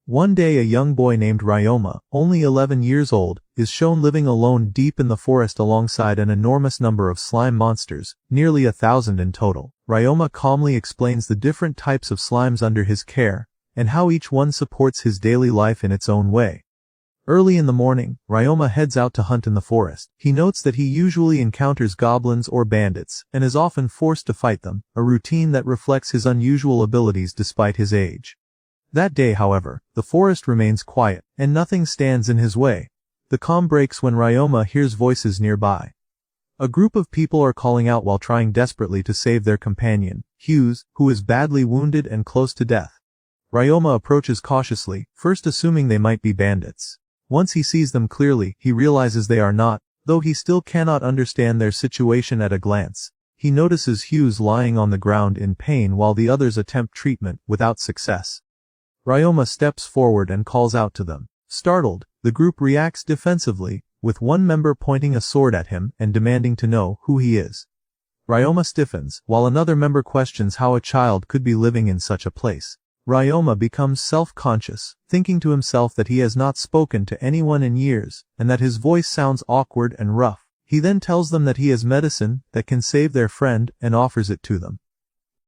One day a young boy named Ryoma, only 11 years old, is shown living alone deep in the forest alongside an enormous number of slime monsters, nearly 1,000 in total. Ryoma calmly explains the different types of slimes under his care, and how each one supports his daily life in its own way. Early in the morning, Ryoma heads out to hunt in the forest. He notes that he usually encounters goblins or bandits, and is often forced to fight them, a routine that reflects his unusual abilities despite his age. That day, however, the forest remains quiet, and nothing stands in his way. The calm breaks when Ryoma hears voices nearby. A group of people are calling out while trying desperately to save their companion, Hughes, who is badly wounded and close to death. Ryoma approaches cautiously, first assuming they might be bandits. Once he sees them clearly, he realizes they are not, though he still cannot understand their situation at a glance. He notices Hughes lying on the ground in pain while the others attempt treatment, without success. Ryoma steps forward and calls out to them. Startled, the group reacts defensively, with one member pointing a sword at him and demanding to know who he is. Ryoma stiffens, while another member questions how a child could be living in such a place. Ryoma becomes self-conscious, thinking to himself that he has not spoken to anyone in years, and that his voice sounds awkward and rough. He then tells them that he has medicine that can save their friend and offers it to them.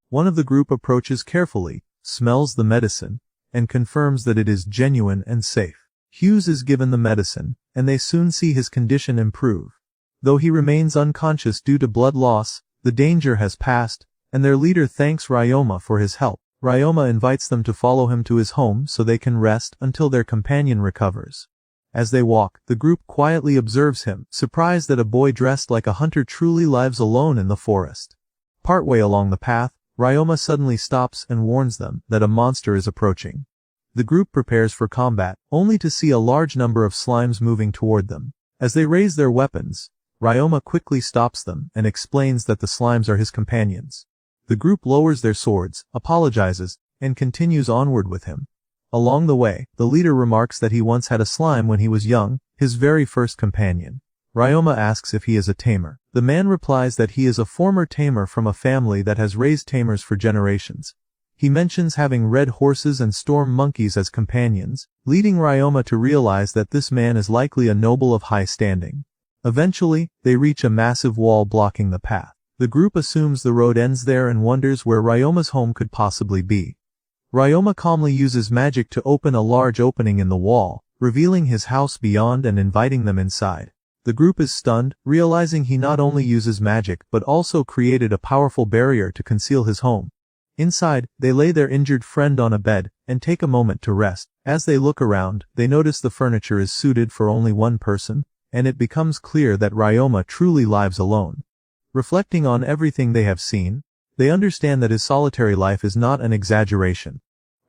One of the group approaches carefully, smells the medicine, and confirms that it is genuine and safe. Hughes is given the medicine, and they soon see his condition improve. Though he remains unconscious due to blood loss, the danger has passed, and their leader thanks Ryoma for his help. Ryoma invites them to follow him to his home so they can rest until their companion recovers. As they walk, the group quietly observes him, surprised that a boy dressed like a hunter truly lives alone in the forest. Partway along the path, Ryoma suddenly stops and warns them that a monster is approaching. The group prepares for combat, only to see a large number of slimes moving toward them. As they raise their weapons, Ryoma quickly stops them and explains that the slimes are his companions. The group lowers their swords, apologizes, and continues onward with him. Along the way, the leader remarks that he once had a slime when he was young, his very first companion. Ryoma asks if he is a tamer. The man replies that he is a former tamer from a family that has raised tamers for generations. He mentions having red horses and storm monkeys as companions, leading Ryoma to realize that this man is likely a noble of high standing. Eventually, they reach a massive wall blocking the path. The group assumes the road ends there and wonders where Ryoma's home could possibly be. Ryoma calmly uses magic to open a large opening in the wall, revealing his house beyond and inviting them inside. The group is stunned, realizing he not only uses magic but also created a powerful barrier to conceal his home. Inside, they lay their injured friend on a bed and take a moment to rest. As they look around, they notice the furniture is suited for only one person, and it becomes clear that Ryoma truly lives alone. Reflecting on everything they have seen, they understand that his solitary life is not an exaggeration.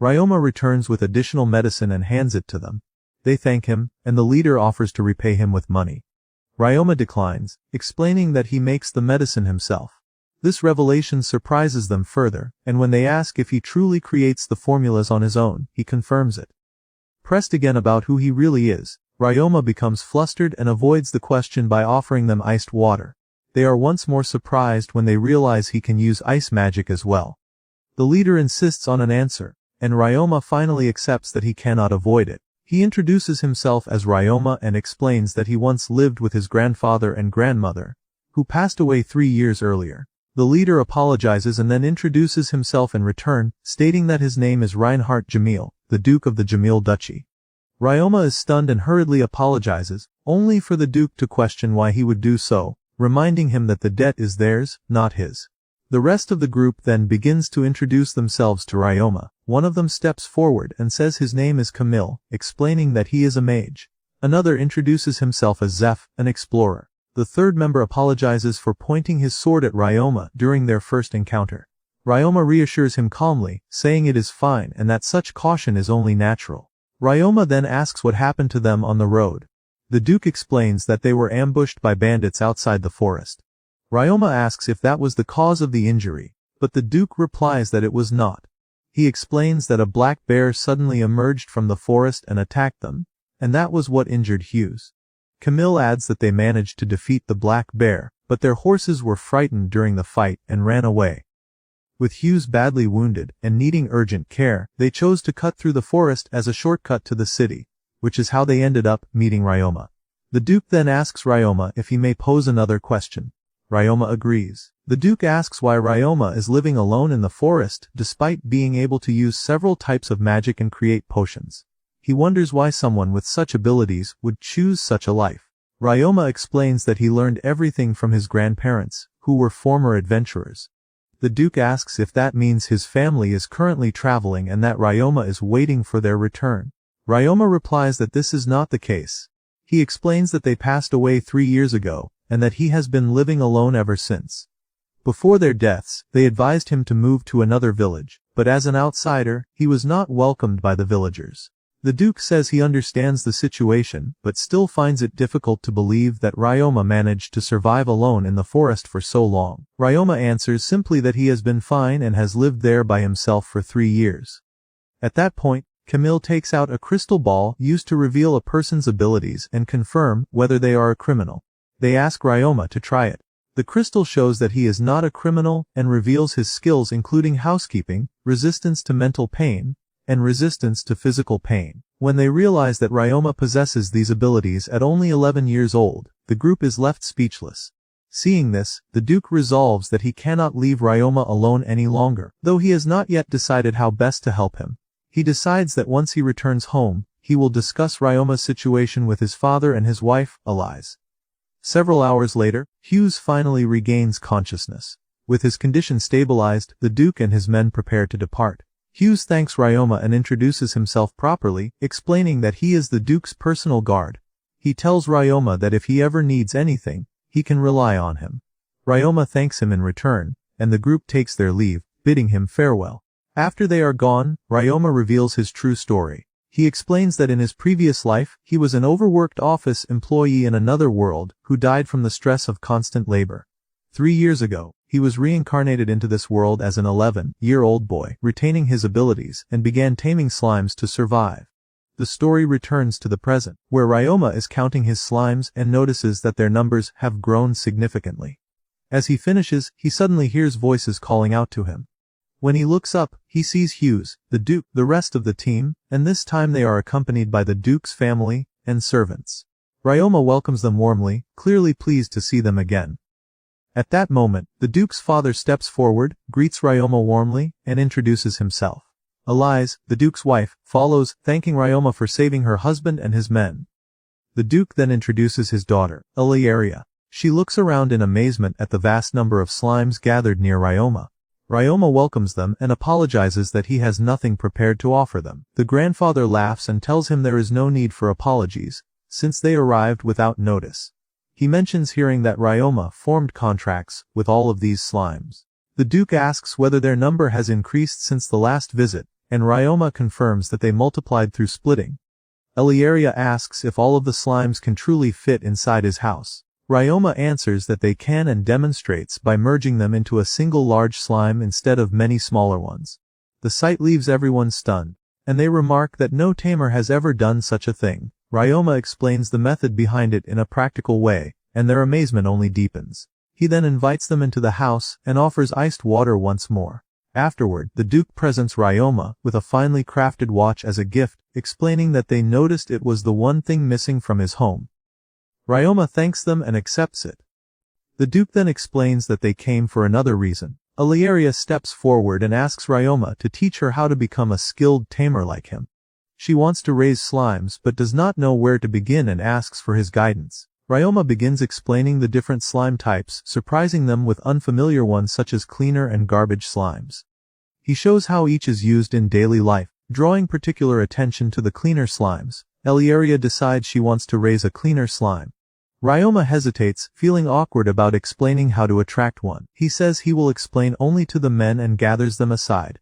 Ryoma returns with additional medicine and hands it to them. They thank him, and the leader offers to repay him with money. Ryoma declines, explaining that he makes the medicine himself. This revelation surprises them further, and when they ask if he truly creates the formulas on his own, he confirms it. Pressed again about who he really is, Ryoma becomes flustered and avoids the question by offering them iced water. They are once more surprised when they realize he can use ice magic as well. The leader insists on an answer, and Ryoma finally accepts that he cannot avoid it. He introduces himself as Ryoma and explains that he once lived with his grandfather and grandmother, who passed away 3 years earlier. The leader apologizes and then introduces himself in return, stating that his name is Reinhard Jamil, the Duke of the Jamil Duchy. Ryoma is stunned and hurriedly apologizes, only for the Duke to question why he would do so, reminding him that the debt is theirs, not his. The rest of the group then begins to introduce themselves to Ryoma. One of them steps forward and says his name is Camille, explaining that he is a mage. Another introduces himself as Zeph, an explorer. The third member apologizes for pointing his sword at Ryoma during their first encounter. Ryoma reassures him calmly, saying it is fine and that such caution is only natural. Ryoma then asks what happened to them on the road. The Duke explains that they were ambushed by bandits outside the forest. Ryoma asks if that was the cause of the injury, but the Duke replies that it was not. He explains that a black bear suddenly emerged from the forest and attacked them, and that was what injured Hughes. Camille adds that they managed to defeat the black bear, but their horses were frightened during the fight and ran away. With Hughes badly wounded and needing urgent care, they chose to cut through the forest as a shortcut to the city, which is how they ended up meeting Ryoma. The Duke then asks Ryoma if he may pose another question. Ryoma agrees. The Duke asks why Ryoma is living alone in the forest despite being able to use several types of magic and create potions. He wonders why someone with such abilities would choose such a life. Ryoma explains that he learned everything from his grandparents, who were former adventurers. The Duke asks if that means his family is currently traveling and that Ryoma is waiting for their return. Ryoma replies that this is not the case. He explains that they passed away 3 years ago, and that he has been living alone ever since. Before their deaths, they advised him to move to another village, but as an outsider, he was not welcomed by the villagers. The Duke says he understands the situation, but still finds it difficult to believe that Ryoma managed to survive alone in the forest for so long. Ryoma answers simply that he has been fine and has lived there by himself for 3 years. At that point, Camille takes out a crystal ball used to reveal a person's abilities and confirm whether they are a criminal. They ask Ryoma to try it. The crystal shows that he is not a criminal and reveals his skills including housekeeping, resistance to mental pain, and resistance to physical pain. When they realize that Ryoma possesses these abilities at only 11 years old, the group is left speechless. Seeing this, the Duke resolves that he cannot leave Ryoma alone any longer, though he has not yet decided how best to help him. He decides that once he returns home, he will discuss Ryoma's situation with his father and his wife, Elise. Several hours later, Hughes finally regains consciousness. With his condition stabilized, the Duke and his men prepare to depart. Hughes thanks Ryoma and introduces himself properly, explaining that he is the Duke's personal guard. He tells Ryoma that if he ever needs anything, he can rely on him. Ryoma thanks him in return, and the group takes their leave, bidding him farewell. After they are gone, Ryoma reveals his true story. He explains that in his previous life, he was an overworked office employee in another world who died from the stress of constant labor. 3 years ago, he was reincarnated into this world as an 11-year-old boy, retaining his abilities, and began taming slimes to survive. The story returns to the present, where Ryoma is counting his slimes and notices that their numbers have grown significantly. As he finishes, he suddenly hears voices calling out to him. When he looks up, he sees Hughes, the Duke, the rest of the team, and this time they are accompanied by the Duke's family and servants. Ryoma welcomes them warmly, clearly pleased to see them again. At that moment, the Duke's father steps forward, greets Ryoma warmly, and introduces himself. Elise, the Duke's wife, follows, thanking Ryoma for saving her husband and his men. The Duke then introduces his daughter, Illyria. She looks around in amazement at the vast number of slimes gathered near Ryoma. Ryoma welcomes them and apologizes that he has nothing prepared to offer them. The grandfather laughs and tells him there is no need for apologies, since they arrived without notice. He mentions hearing that Ryoma formed contracts with all of these slimes. The Duke asks whether their number has increased since the last visit, and Ryoma confirms that they multiplied through splitting. Illyria asks if all of the slimes can truly fit inside his house. Ryoma answers that they can and demonstrates by merging them into a single large slime instead of many smaller ones. The sight leaves everyone stunned, and they remark that no tamer has ever done such a thing. Ryoma explains the method behind it in a practical way, and their amazement only deepens. He then invites them into the house and offers iced water once more. Afterward, the Duke presents Ryoma with a finely crafted watch as a gift, explaining that they noticed it was the one thing missing from his home. Ryoma thanks them and accepts it. The Duke then explains that they came for another reason. Illyria steps forward and asks Ryoma to teach her how to become a skilled tamer like him. She wants to raise slimes but does not know where to begin and asks for his guidance. Ryoma begins explaining the different slime types, surprising them with unfamiliar ones such as cleaner and garbage slimes. He shows how each is used in daily life, drawing particular attention to the cleaner slimes. Illyria decides she wants to raise a cleaner slime. Ryoma hesitates, feeling awkward about explaining how to attract one. He says he will explain only to the men and gathers them aside.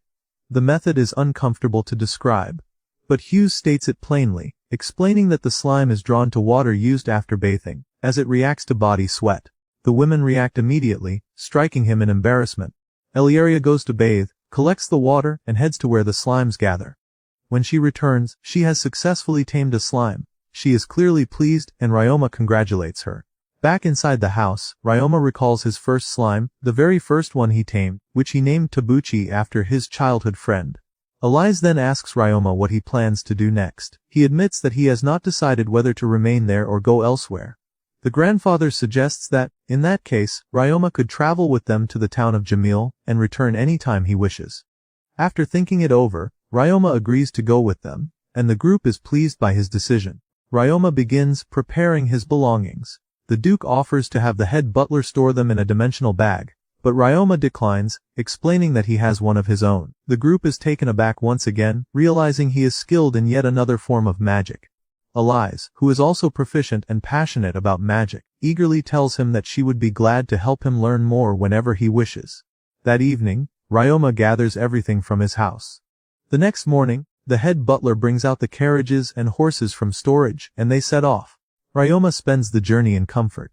The method is uncomfortable to describe, but Hughes states it plainly, explaining that the slime is drawn to water used after bathing, as it reacts to body sweat. The women react immediately, striking him in embarrassment. Illyria goes to bathe, collects the water, and heads to where the slimes gather. When she returns, she has successfully tamed a slime. She is clearly pleased, and Ryoma congratulates her. Back inside the house, Ryoma recalls his first slime, the very first one he tamed, which he named Tabuchi after his childhood friend. Elise then asks Ryoma what he plans to do next. He admits that he has not decided whether to remain there or go elsewhere. The grandfather suggests that, in that case, Ryoma could travel with them to the town of Gimul and return anytime he wishes. After thinking it over, Ryoma agrees to go with them, and the group is pleased by his decision. Ryoma begins preparing his belongings. The Duke offers to have the head butler store them in a dimensional bag, but Ryoma declines, explaining that he has one of his own. The group is taken aback once again, realizing he is skilled in yet another form of magic. Elise, who is also proficient and passionate about magic, eagerly tells him that she would be glad to help him learn more whenever he wishes. That evening, Ryoma gathers everything from his house. The next morning, the head butler brings out the carriages and horses from storage, and they set off. Ryoma spends the journey in comfort.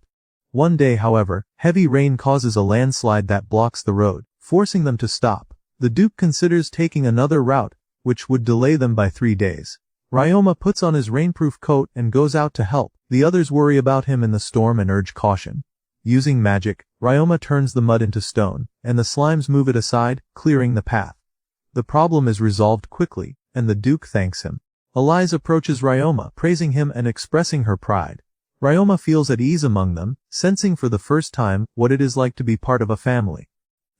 One day, however, heavy rain causes a landslide that blocks the road, forcing them to stop. The Duke considers taking another route, which would delay them by 3 days. Ryoma puts on his rainproof coat and goes out to help. The others worry about him in the storm and urge caution. Using magic, Ryoma turns the mud into stone, and the slimes move it aside, clearing the path. The problem is resolved quickly, and the Duke thanks him. Elise approaches Ryoma, praising him and expressing her pride. Ryoma feels at ease among them, sensing for the first time what it is like to be part of a family.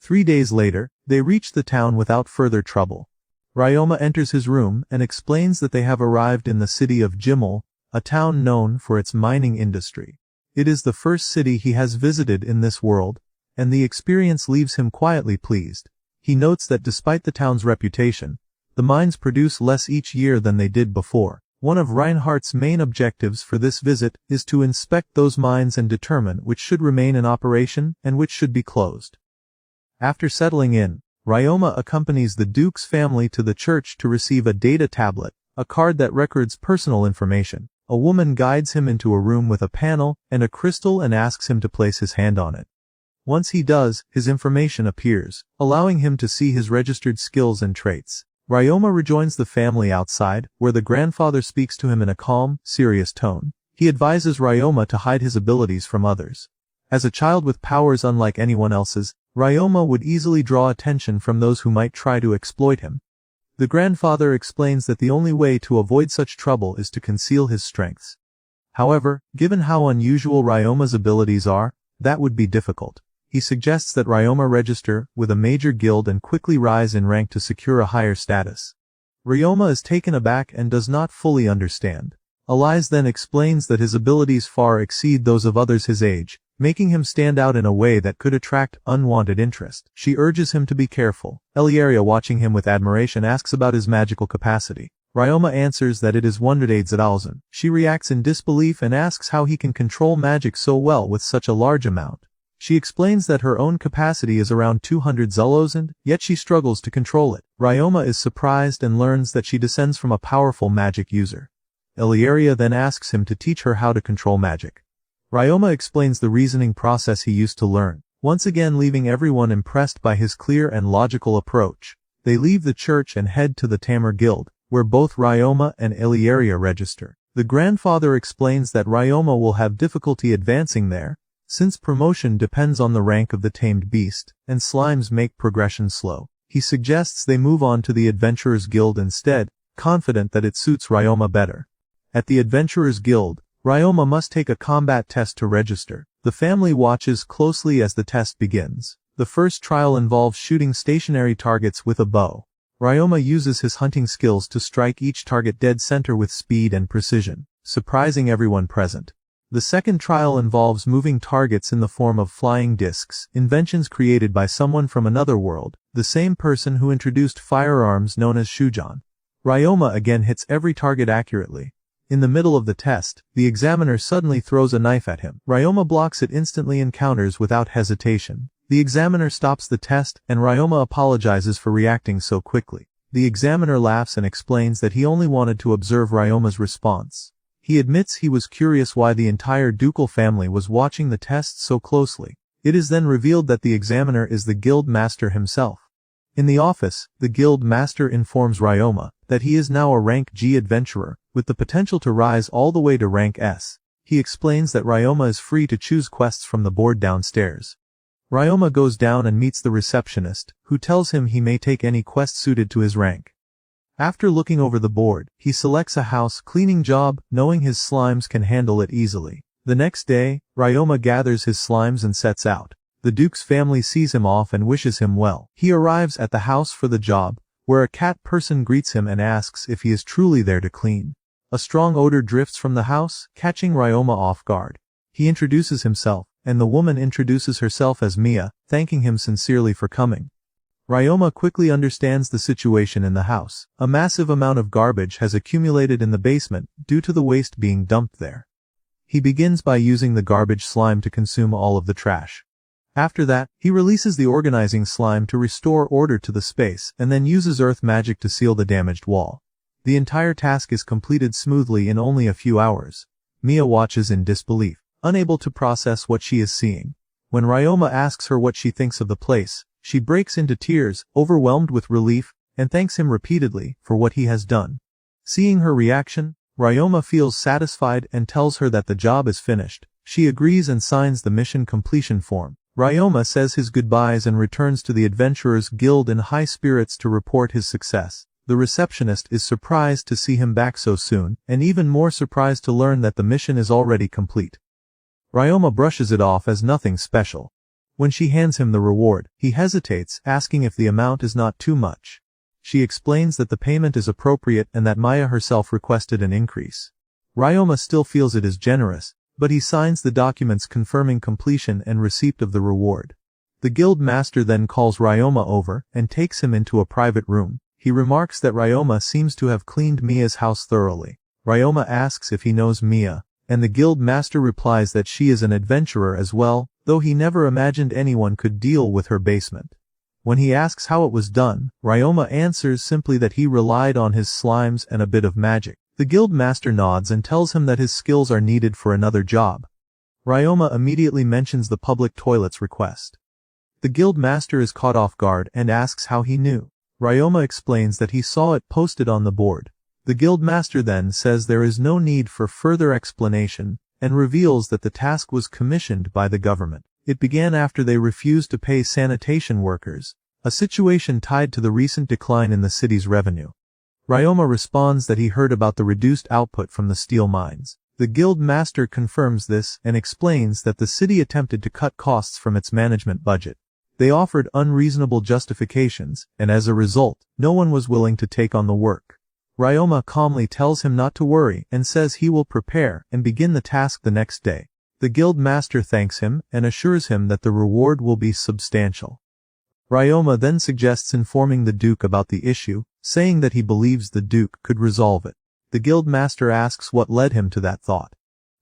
3 days later, they reach the town without further trouble. Ryoma enters his room and explains that they have arrived in the city of Gimul, a town known for its mining industry. It is the first city he has visited in this world, and the experience leaves him quietly pleased. He notes that despite the town's reputation, the mines produce less each year than they did before. One of Reinhardt's main objectives for this visit is to inspect those mines and determine which should remain in operation and which should be closed. After settling in, Ryoma accompanies the Duke's family to the church to receive a data tablet, a card that records personal information. A woman guides him into a room with a panel and a crystal and asks him to place his hand on it. Once he does, his information appears, allowing him to see his registered skills and traits. Ryoma rejoins the family outside, where the grandfather speaks to him in a calm, serious tone. He advises Ryoma to hide his abilities from others. As a child with powers unlike anyone else's, Ryoma would easily draw attention from those who might try to exploit him. The grandfather explains that the only way to avoid such trouble is to conceal his strengths. However, given how unusual Ryoma's abilities are, that would be difficult. He suggests that Ryoma register with a major guild and quickly rise in rank to secure a higher status. Ryoma is taken aback and does not fully understand. Elise then explains that his abilities far exceed those of others his age, making him stand out in a way that could attract unwanted interest. She urges him to be careful. Elieria, watching him with admiration, asks about his magical capacity. Ryoma answers that it is 100,000. She reacts in disbelief and asks how he can control magic so well with such a large amount. She explains that her own capacity is around 200,000, yet she struggles to control it. Ryoma is surprised and learns that she descends from a powerful magic user. Elieria then asks him to teach her how to control magic. Ryoma explains the reasoning process he used to learn, once again leaving everyone impressed by his clear and logical approach. They leave the church and head to the Tamer Guild, where both Ryoma and Elieria register. The grandfather explains that Ryoma will have difficulty advancing there, since promotion depends on the rank of the tamed beast, and slimes make progression slow. He suggests they move on to the Adventurers Guild instead, confident that it suits Ryoma better. At the Adventurers Guild, Ryoma must take a combat test to register. The family watches closely as the test begins. The first trial involves shooting stationary targets with a bow. Ryoma uses his hunting skills to strike each target dead center with speed and precision, surprising everyone present. The second trial involves moving targets in the form of flying discs, inventions created by someone from another world, the same person who introduced firearms known as Shujan. Ryoma again hits every target accurately. In the middle of the test, the examiner suddenly throws a knife at him. Ryoma blocks it instantly and counters without hesitation. The examiner stops the test, and Ryoma apologizes for reacting so quickly. The examiner laughs and explains that he only wanted to observe Ryoma's response. He admits he was curious why the entire Ducal family was watching the test so closely. It is then revealed that the examiner is the guild master himself. In the office, the guild master informs Ryoma that he is now a rank G adventurer, with the potential to rise all the way to rank S. He explains that Ryoma is free to choose quests from the board downstairs. Ryoma goes down and meets the receptionist, who tells him he may take any quest suited to his rank. After looking over the board, he selects a house cleaning job, knowing his slimes can handle it easily. The next day, Ryoma gathers his slimes and sets out. The Duke's family sees him off and wishes him well. He arrives at the house for the job, where a cat person greets him and asks if he is truly there to clean. A strong odor drifts from the house, catching Ryoma off guard. He introduces himself, and the woman introduces herself as Mia, thanking him sincerely for coming. Ryoma quickly understands the situation in the house. A massive amount of garbage has accumulated in the basement due to the waste being dumped there. He begins by using the garbage slime to consume all of the trash. After that, he releases the organizing slime to restore order to the space and then uses earth magic to seal the damaged wall. The entire task is completed smoothly in only a few hours. Mia watches in disbelief, unable to process what she is seeing. When Ryoma asks her what she thinks of the place, she breaks into tears, overwhelmed with relief, and thanks him repeatedly for what he has done. Seeing her reaction, Ryoma feels satisfied and tells her that the job is finished. She agrees and signs the mission completion form. Ryoma says his goodbyes and returns to the Adventurers Guild in high spirits to report his success. The receptionist is surprised to see him back so soon, and even more surprised to learn that the mission is already complete. Ryoma brushes it off as nothing special. When she hands him the reward, he hesitates, asking if the amount is not too much. She explains that the payment is appropriate and that Maya herself requested an increase. Ryoma still feels it is generous, but he signs the documents confirming completion and receipt of the reward. The guild master then calls Ryoma over and takes him into a private room. He remarks that Ryoma seems to have cleaned Mia's house thoroughly. Ryoma asks if he knows Mia, and the guild master replies that she is an adventurer as well, though he never imagined anyone could deal with her basement. When he asks how it was done, Ryoma answers simply that he relied on his slimes and a bit of magic. The guild master nods and tells him that his skills are needed for another job. Ryoma immediately mentions the public toilets request. The guild master is caught off guard and asks how he knew. Ryoma explains that he saw it posted on the board. The guild master then says there is no need for further explanation, and reveals that the task was commissioned by the government. It began after they refused to pay sanitation workers, a situation tied to the recent decline in the city's revenue. Ryoma responds that he heard about the reduced output from the steel mines. The guild master confirms this and explains that the city attempted to cut costs from its management budget. They offered unreasonable justifications, and as a result, no one was willing to take on the work. Ryoma calmly tells him not to worry and says he will prepare and begin the task the next day. The guild master thanks him and assures him that the reward will be substantial. Ryoma then suggests informing the Duke about the issue, saying that he believes the Duke could resolve it. The guild master asks what led him to that thought.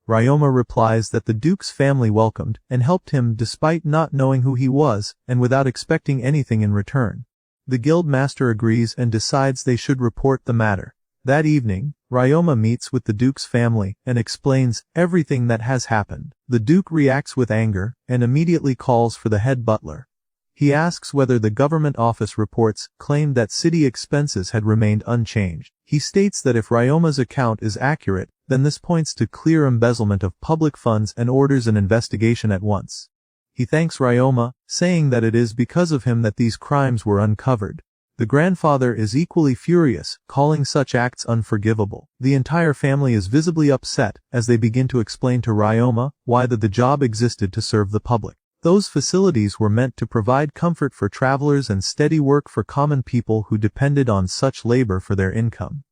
Ryoma replies that the Duke's family welcomed and helped him despite not knowing who he was and without expecting anything in return. The guild master agrees and decides they should report the matter. That evening, Ryoma meets with the Duke's family and explains everything that has happened. The Duke reacts with anger and immediately calls for the head butler. He asks whether the government office reports claimed that city expenses had remained unchanged. He states that if Ryoma's account is accurate, then this points to clear embezzlement of public funds and orders an investigation at once. He thanks Ryoma, saying that it is because of him that these crimes were uncovered. The grandfather is equally furious, calling such acts unforgivable. The entire family is visibly upset as they begin to explain to Ryoma why the job existed to serve the public. Those facilities were meant to provide comfort for travelers and steady work for common people who depended on such labor for their income.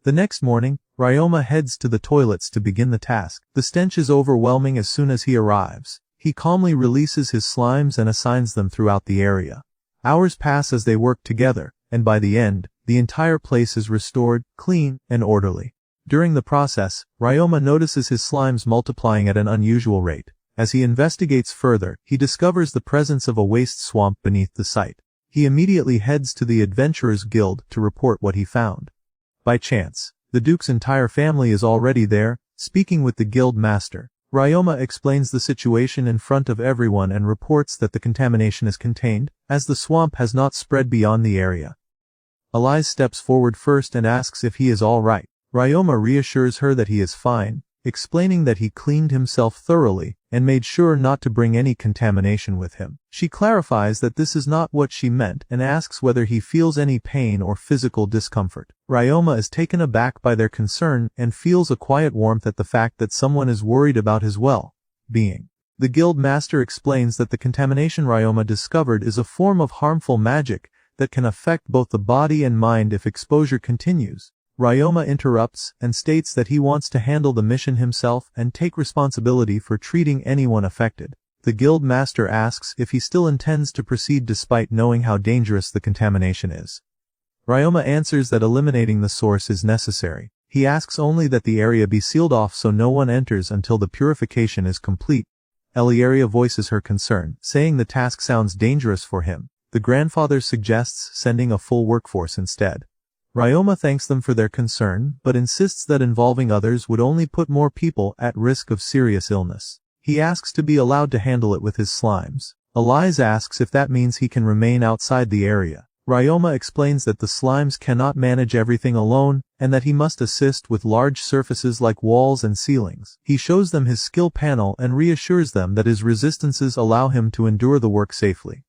The next morning, Ryoma heads to the toilets to begin the task. The stench is overwhelming as soon as he arrives. He calmly releases his slimes and assigns them throughout the area. Hours pass as they work together, and by the end, the entire place is restored, clean, and orderly. During the process, Ryoma notices his slimes multiplying at an unusual rate. As he investigates further, he discovers the presence of a waste swamp beneath the site. He immediately heads to the Adventurers Guild to report what he found. By chance, the Duke's entire family is already there, speaking with the guild master. Ryoma explains the situation in front of everyone and reports that the contamination is contained, as the swamp has not spread beyond the area. Elise steps forward first and asks if he is all right. Ryoma reassures her that he is fine, explaining that he cleaned himself thoroughly and made sure not to bring any contamination with him. She clarifies that this is not what she meant and asks whether he feels any pain or physical discomfort. Ryoma is taken aback by their concern and feels a quiet warmth at the fact that someone is worried about his well-being. The guild master explains that the contamination Ryoma discovered is a form of harmful magic that can affect both the body and mind if exposure continues. Ryoma interrupts and states that he wants to handle the mission himself and take responsibility for treating anyone affected. The guild master asks if he still intends to proceed despite knowing how dangerous the contamination is. Ryoma answers that eliminating the source is necessary. He asks only that the area be sealed off so no one enters until the purification is complete. Eliaria voices her concern, saying the task sounds dangerous for him. The grandfather suggests sending a full workforce instead. Ryoma thanks them for their concern, but insists that involving others would only put more people at risk of serious illness. He asks to be allowed to handle it with his slimes. Elise asks if that means he can remain outside the area. Ryoma explains that the slimes cannot manage everything alone, and that he must assist with large surfaces like walls and ceilings. He shows them his skill panel and reassures them that his resistances allow him to endure the work safely.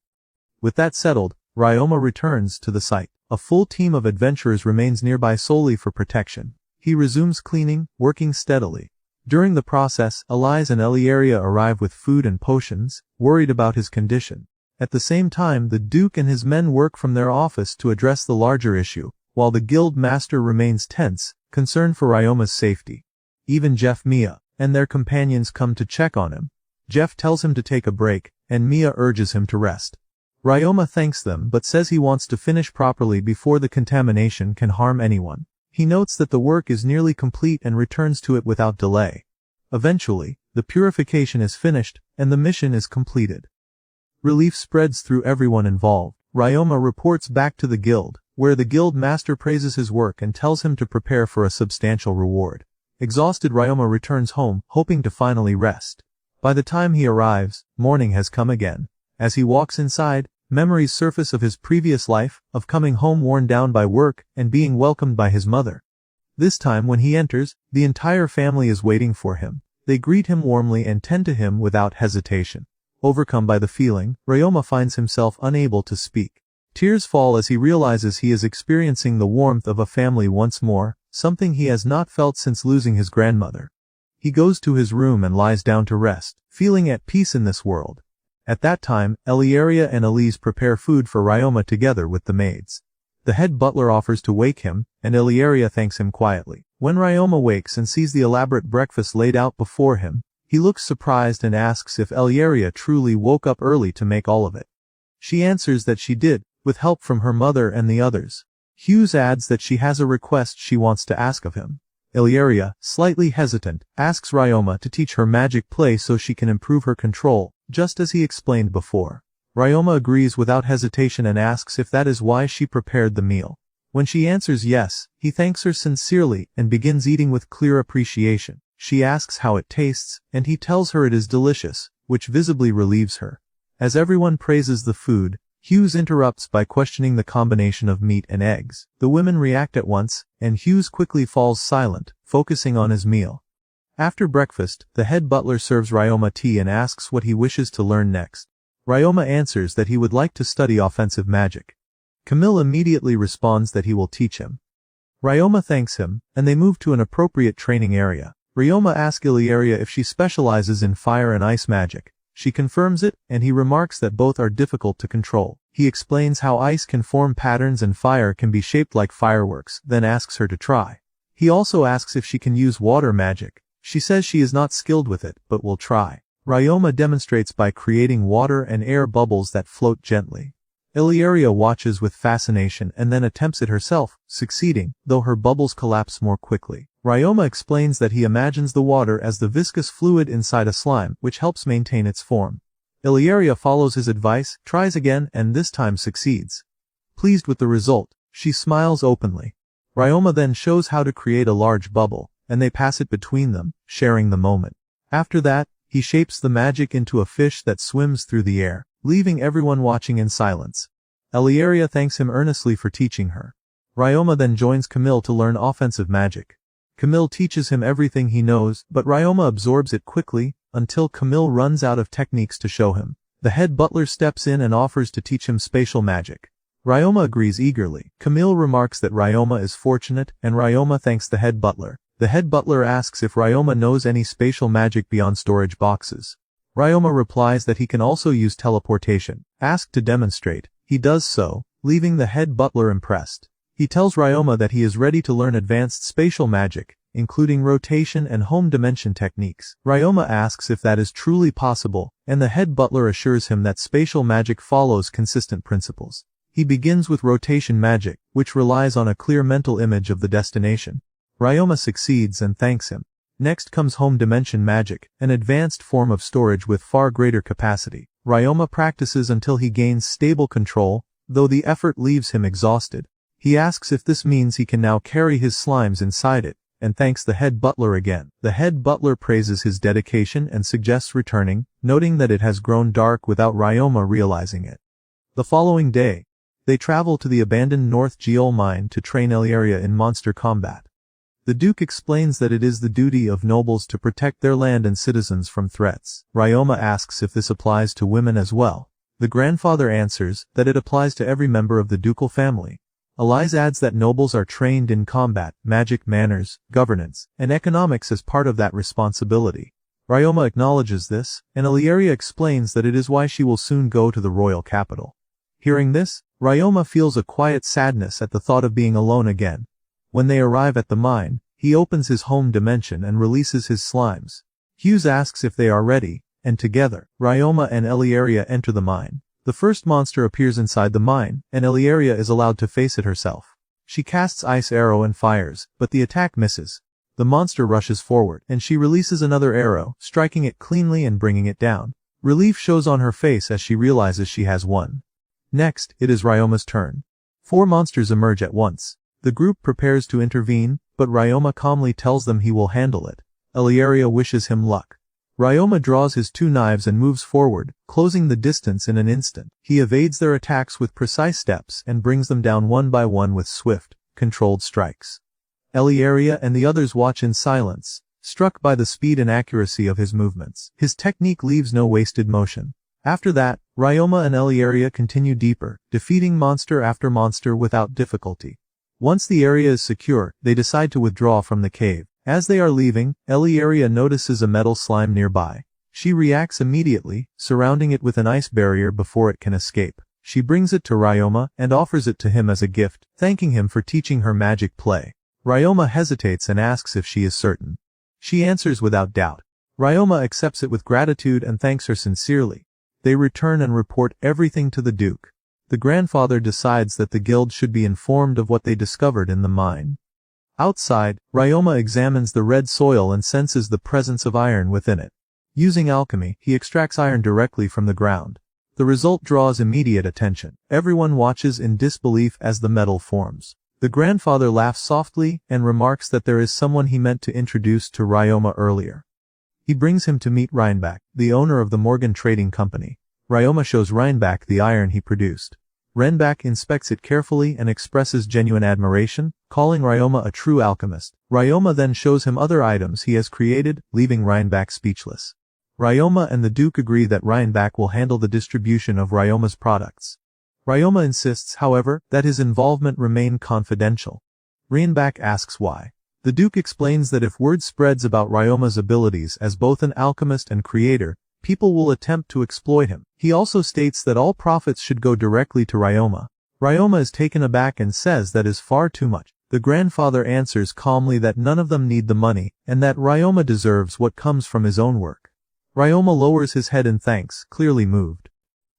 With that settled, Ryoma returns to the site. A full team of adventurers remains nearby solely for protection. He resumes cleaning, working steadily. During the process, Elise and Eliaria arrive with food and potions, worried about his condition. At the same time, the Duke and his men work from their office to address the larger issue, while the guild master remains tense, concerned for Ryoma's safety. Even Jeff, Mia, and their companions come to check on him. Jeff tells him to take a break, and Mia urges him to rest. Ryoma thanks them but says he wants to finish properly before the contamination can harm anyone. He notes that the work is nearly complete and returns to it without delay. Eventually, the purification is finished, and the mission is completed. Relief spreads through everyone involved. Ryoma reports back to the guild, where the guild master praises his work and tells him to prepare for a substantial reward. Exhausted, Ryoma returns home, hoping to finally rest. By the time he arrives, morning has come again. As he walks inside, memories surface of his previous life, of coming home worn down by work, and being welcomed by his mother. This time when he enters, the entire family is waiting for him. They greet him warmly and tend to him without hesitation. Overcome by the feeling, Ryoma finds himself unable to speak. Tears fall as he realizes he is experiencing the warmth of a family once more, something he has not felt since losing his grandmother. He goes to his room and lies down to rest, feeling at peace in this world. At that time, Eliaria and Elise prepare food for Ryoma together with the maids. The head butler offers to wake him, and Eliaria thanks him quietly. When Ryoma wakes and sees the elaborate breakfast laid out before him, he looks surprised and asks if Eliaria truly woke up early to make all of it. She answers that she did, with help from her mother and the others. Hughes adds that she has a request she wants to ask of him. Eliaria, slightly hesitant, asks Ryoma to teach her magic play so she can improve her control, just as he explained before. Ryoma agrees without hesitation and asks if that is why she prepared the meal. When she answers yes, he thanks her sincerely and begins eating with clear appreciation. She asks how it tastes, and he tells her it is delicious, which visibly relieves her. As everyone praises the food, Hughes interrupts by questioning the combination of meat and eggs. The women react at once, and Hughes quickly falls silent, focusing on his meal. After breakfast, the head butler serves Ryoma tea and asks what he wishes to learn next. Ryoma answers that he would like to study offensive magic. Camille immediately responds that he will teach him. Ryoma thanks him, and they move to an appropriate training area. Ryoma asks Eliaria if she specializes in fire and ice magic. She confirms it, and he remarks that both are difficult to control. He explains how ice can form patterns and fire can be shaped like fireworks, then asks her to try. He also asks if she can use water magic. She says she is not skilled with it, but will try. Ryoma demonstrates by creating water and air bubbles that float gently. Eliaria watches with fascination and then attempts it herself, succeeding, though her bubbles collapse more quickly. Ryoma explains that he imagines the water as the viscous fluid inside a slime, which helps maintain its form. Eliaria follows his advice, tries again, and this time succeeds. Pleased with the result, she smiles openly. Ryoma then shows how to create a large bubble, and they pass it between them, sharing the moment. After that, he shapes the magic into a fish that swims through the air, leaving everyone watching in silence. Eliaria thanks him earnestly for teaching her. Ryoma then joins Camille to learn offensive magic. Camille teaches him everything he knows, but Ryoma absorbs it quickly, until Camille runs out of techniques to show him. The head butler steps in and offers to teach him spatial magic. Ryoma agrees eagerly. Camille remarks that Ryoma is fortunate, and Ryoma thanks the head butler. The head butler asks if Ryoma knows any spatial magic beyond storage boxes. Ryoma replies that he can also use teleportation. Asked to demonstrate, he does so, leaving the head butler impressed. He tells Ryoma that he is ready to learn advanced spatial magic, including rotation and home dimension techniques. Ryoma asks if that is truly possible, and the head butler assures him that spatial magic follows consistent principles. He begins with rotation magic, which relies on a clear mental image of the destination. Ryoma succeeds and thanks him. Next comes home dimension magic, an advanced form of storage with far greater capacity. Ryoma practices until he gains stable control, though the effort leaves him exhausted. He asks if this means he can now carry his slimes inside it, and thanks the head butler again. The head butler praises his dedication and suggests returning, noting that it has grown dark without Ryoma realizing it. The following day, they travel to the abandoned North Geol mine to train Elyria in monster combat. The Duke explains that it is the duty of nobles to protect their land and citizens from threats. Ryoma asks if this applies to women as well. The grandfather answers that it applies to every member of the ducal family. Elias adds that nobles are trained in combat, magic, manners, governance, and economics as part of that responsibility. Ryoma acknowledges this, and Elyria explains that it is why she will soon go to the royal capital. Hearing this, Ryoma feels a quiet sadness at the thought of being alone again. When they arrive at the mine, he opens his home dimension and releases his slimes. Hughes asks if they are ready, and together, Ryoma and Elyria enter the mine. The first monster appears inside the mine, and Elyria is allowed to face it herself. She casts ice arrow and fires, but the attack misses. The monster rushes forward, and she releases another arrow, striking it cleanly and bringing it down. Relief shows on her face as she realizes she has won. Next, it is Ryoma's turn. 4 monsters emerge at once. The group prepares to intervene, but Ryoma calmly tells them he will handle it. Elyria wishes him luck. Ryoma draws his 2 knives and moves forward, closing the distance in an instant. He evades their attacks with precise steps and brings them down one by one with swift, controlled strikes. Elyria and the others watch in silence, struck by the speed and accuracy of his movements. His technique leaves no wasted motion. After that, Ryoma and Elyria continue deeper, defeating monster after monster without difficulty. Once the area is secure, they decide to withdraw from the cave. As they are leaving, Elyria notices a metal slime nearby. She reacts immediately, surrounding it with an ice barrier before it can escape. She brings it to Ryoma and offers it to him as a gift, thanking him for teaching her magic play. Ryoma hesitates and asks if she is certain. She answers without doubt. Ryoma accepts it with gratitude and thanks her sincerely. They return and report everything to the Duke. The grandfather decides that the guild should be informed of what they discovered in the mine. Outside, Ryoma examines the red soil and senses the presence of iron within it. Using alchemy, he extracts iron directly from the ground. The result draws immediate attention. Everyone watches in disbelief as the metal forms. The grandfather laughs softly and remarks that there is someone he meant to introduce to Ryoma earlier. He brings him to meet Reinbach, the owner of the Morgan Trading Company. Ryoma shows Reinbach the iron he produced. Reinbach inspects it carefully and expresses genuine admiration, calling Ryoma a true alchemist. Ryoma then shows him other items he has created, leaving Reinbach speechless. Ryoma and the Duke agree that Reinbach will handle the distribution of Ryoma's products. Ryoma insists, however, that his involvement remain confidential. Reinbach asks why. The Duke explains that if word spreads about Ryoma's abilities as both an alchemist and creator, people will attempt to exploit him. He also states that all profits should go directly to Ryoma. Ryoma is taken aback and says that is far too much. The grandfather answers calmly that none of them need the money, and that Ryoma deserves what comes from his own work. Ryoma lowers his head in thanks, clearly moved.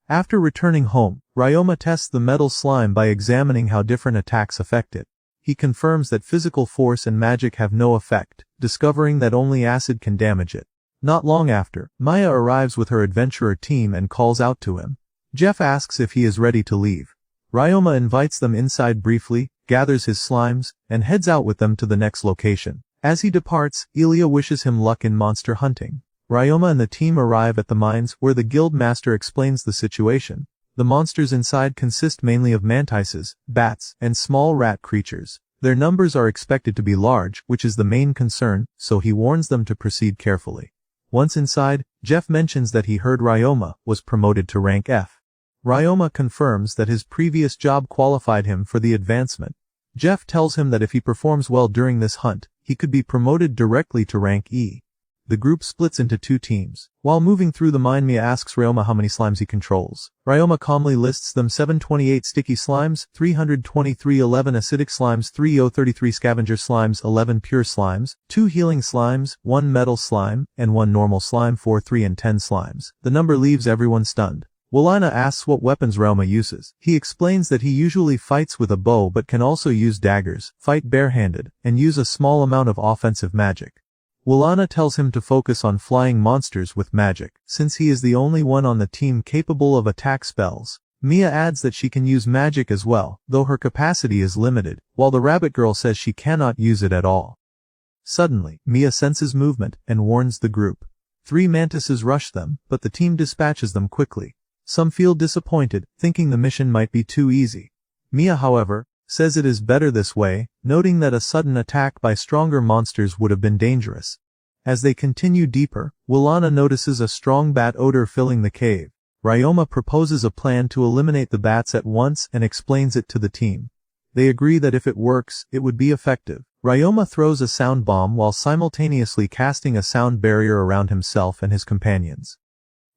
After returning home, Ryoma tests the metal slime by examining how different attacks affect it. He confirms that physical force and magic have no effect, discovering that only acid can damage it. Not long after, Maya arrives with her adventurer team and calls out to him. Jeff asks if he is ready to leave. Ryoma invites them inside briefly, gathers his slimes, and heads out with them to the next location. As he departs, Ilya wishes him luck in monster hunting. Ryoma and the team arrive at the mines where the guild master explains the situation. The monsters inside consist mainly of mantises, bats, and small rat creatures. Their numbers are expected to be large, which is the main concern, so he warns them to proceed carefully. Once inside, Jeff mentions that he heard Ryoma was promoted to rank F. Ryoma confirms that his previous job qualified him for the advancement. Jeff tells him that if he performs well during this hunt, he could be promoted directly to rank E. The group splits into 2 teams. While moving through the mine, Mia asks Ryoma how many slimes he controls. Ryoma calmly lists them: 728 sticky slimes, 323 11 acidic slimes, 3033 scavenger slimes, 11 pure slimes, 2 healing slimes, 1 metal slime, and 1 normal slime, 4 3 and 10 slimes. The number leaves everyone stunned. Wolina asks what weapons Ryoma uses. He explains that he usually fights with a bow but can also use daggers, fight barehanded, and use a small amount of offensive magic. Wolina tells him to focus on flying monsters with magic, since he is the only one on the team capable of attack spells. Mia adds that she can use magic as well, though her capacity is limited, while the rabbit girl says she cannot use it at all. Suddenly, Mia senses movement and warns the group. 3 mantises rush them, but the team dispatches them quickly. Some feel disappointed, thinking the mission might be too easy. Mia, however, says it is better this way, noting that a sudden attack by stronger monsters would have been dangerous. As they continue deeper, Wolina notices a strong bat odor filling the cave. Ryoma proposes a plan to eliminate the bats at once and explains it to the team. They agree that if it works, it would be effective. Ryoma throws a sound bomb while simultaneously casting a sound barrier around himself and his companions.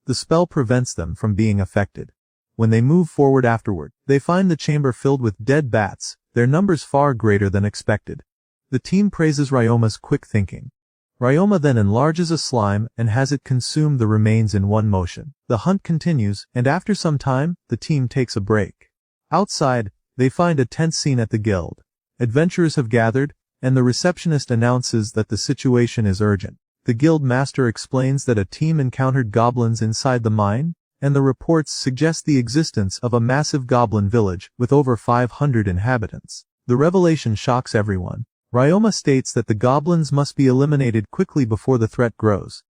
The spell prevents them from being affected. When they move forward afterward, they find the chamber filled with dead bats, their numbers far greater than expected. The team praises Ryoma's quick thinking. Ryoma then enlarges a slime and has it consume the remains in one motion. The hunt continues, and after some time, the team takes a break. Outside, they find a tense scene at the guild. Adventurers have gathered, and the receptionist announces that the situation is urgent. The guild master explains that a team encountered goblins inside the mine, and the reports suggest the existence of a massive goblin village with over 500 inhabitants. The revelation shocks everyone. Ryoma states that the goblins must be eliminated quickly before the threat grows.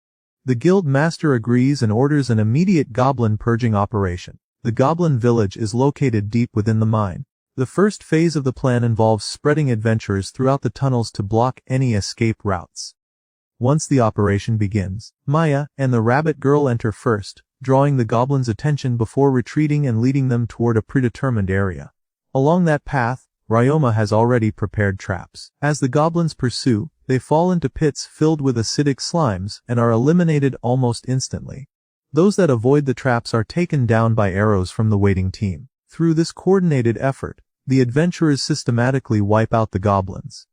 The guild master agrees and orders an immediate goblin purging operation. The goblin village is located deep within the mine. The first phase of the plan involves spreading adventurers throughout the tunnels to block any escape routes. Once the operation begins, Maya and the rabbit girl enter first, drawing the goblins' attention before retreating and leading them toward a predetermined area. Along that path, Ryoma has already prepared traps. As the goblins pursue, they fall into pits filled with acidic slimes and are eliminated almost instantly. Those that avoid the traps are taken down by arrows from the waiting team. Through this coordinated effort, the adventurers systematically wipe out the goblins.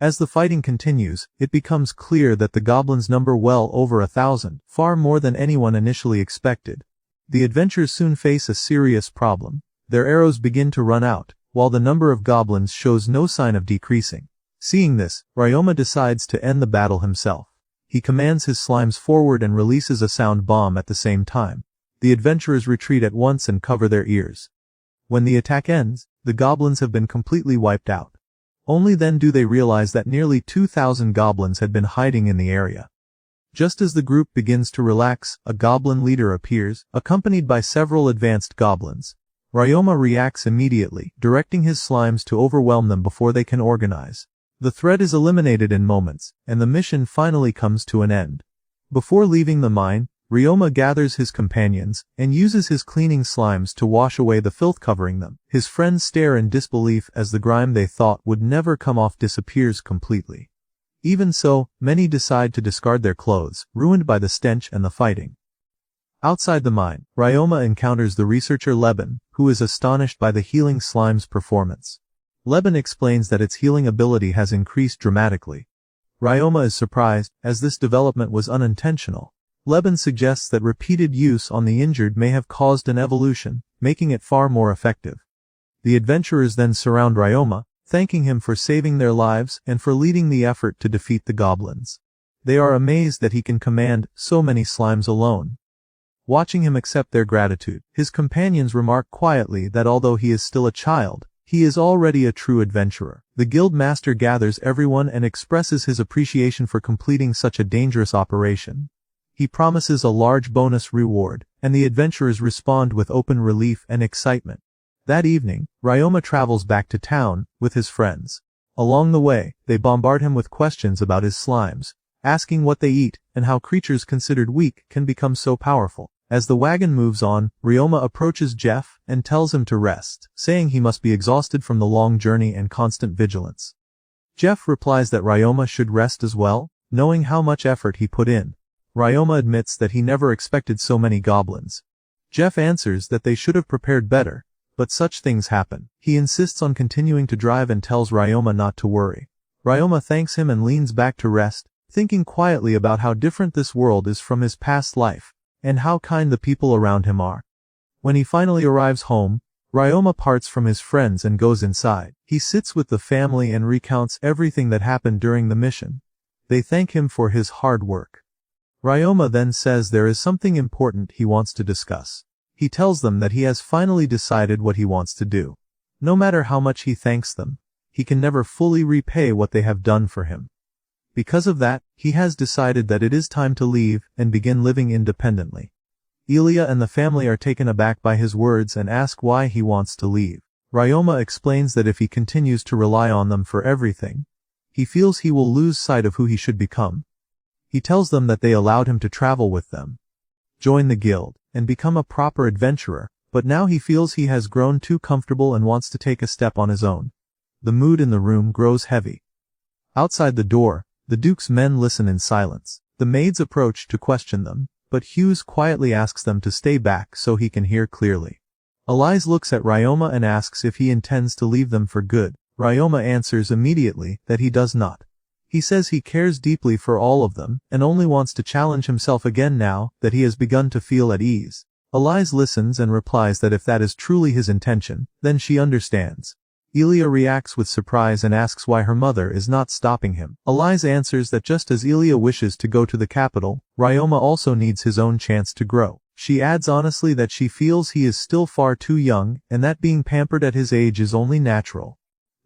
As the fighting continues, it becomes clear that the goblins number well over 1,000, far more than anyone initially expected. The adventurers soon face a serious problem. Their arrows begin to run out, while the number of goblins shows no sign of decreasing. Seeing this, Ryoma decides to end the battle himself. He commands his slimes forward and releases a sound bomb at the same time. The adventurers retreat at once and cover their ears. When the attack ends, the goblins have been completely wiped out. Only then do they realize that nearly 2,000 goblins had been hiding in the area. Just as the group begins to relax, a goblin leader appears, accompanied by several advanced goblins. Ryoma reacts immediately, directing his slimes to overwhelm them before they can organize. The threat is eliminated in moments, and the mission finally comes to an end. Before leaving the mine, Ryoma gathers his companions, and uses his cleaning slimes to wash away the filth covering them. His friends stare in disbelief as the grime they thought would never come off disappears completely. Even so, many decide to discard their clothes, ruined by the stench and the fighting. Outside the mine, Ryoma encounters the researcher Leben, who is astonished by the healing slime's performance. Leben explains that its healing ability has increased dramatically. Ryoma is surprised, as this development was unintentional. Leben suggests that repeated use on the injured may have caused an evolution, making it far more effective. The adventurers then surround Ryoma, thanking him for saving their lives and for leading the effort to defeat the goblins. They are amazed that he can command so many slimes alone. Watching him accept their gratitude, his companions remark quietly that although he is still a child, he is already a true adventurer. The guild master gathers everyone and expresses his appreciation for completing such a dangerous operation. He promises a large bonus reward, and the adventurers respond with open relief and excitement. That evening, Ryoma travels back to town with his friends. Along the way, they bombard him with questions about his slimes, asking what they eat, and how creatures considered weak can become so powerful. As the wagon moves on, Ryoma approaches Jeff and tells him to rest, saying he must be exhausted from the long journey and constant vigilance. Jeff replies that Ryoma should rest as well, knowing how much effort he put in. Ryoma admits that he never expected so many goblins. Jeff answers that they should have prepared better, but such things happen. He insists on continuing to drive and tells Ryoma not to worry. Ryoma thanks him and leans back to rest, thinking quietly about how different this world is from his past life, and how kind the people around him are. When he finally arrives home, Ryoma parts from his friends and goes inside. He sits with the family and recounts everything that happened during the mission. They thank him for his hard work. Ryoma then says there is something important he wants to discuss. He tells them that he has finally decided what he wants to do. No matter how much he thanks them, he can never fully repay what they have done for him. Because of that, he has decided that it is time to leave and begin living independently. Ilya and the family are taken aback by his words and ask why he wants to leave. Ryoma explains that if he continues to rely on them for everything, he feels he will lose sight of who he should become. He tells them that they allowed him to travel with them, join the guild, and become a proper adventurer, but now he feels he has grown too comfortable and wants to take a step on his own. The mood in the room grows heavy. Outside the door, the Duke's men listen in silence. The maids approach to question them, but Hughes quietly asks them to stay back so he can hear clearly. Elise looks at Ryoma and asks if he intends to leave them for good. Ryoma answers immediately that he does not. He says he cares deeply for all of them and only wants to challenge himself again now that he has begun to feel at ease. Elise listens and replies that if that is truly his intention, then she understands. Ilya reacts with surprise and asks why her mother is not stopping him. Elise answers that just as Ilya wishes to go to the capital, Ryoma also needs his own chance to grow. She adds honestly that she feels he is still far too young and that being pampered at his age is only natural.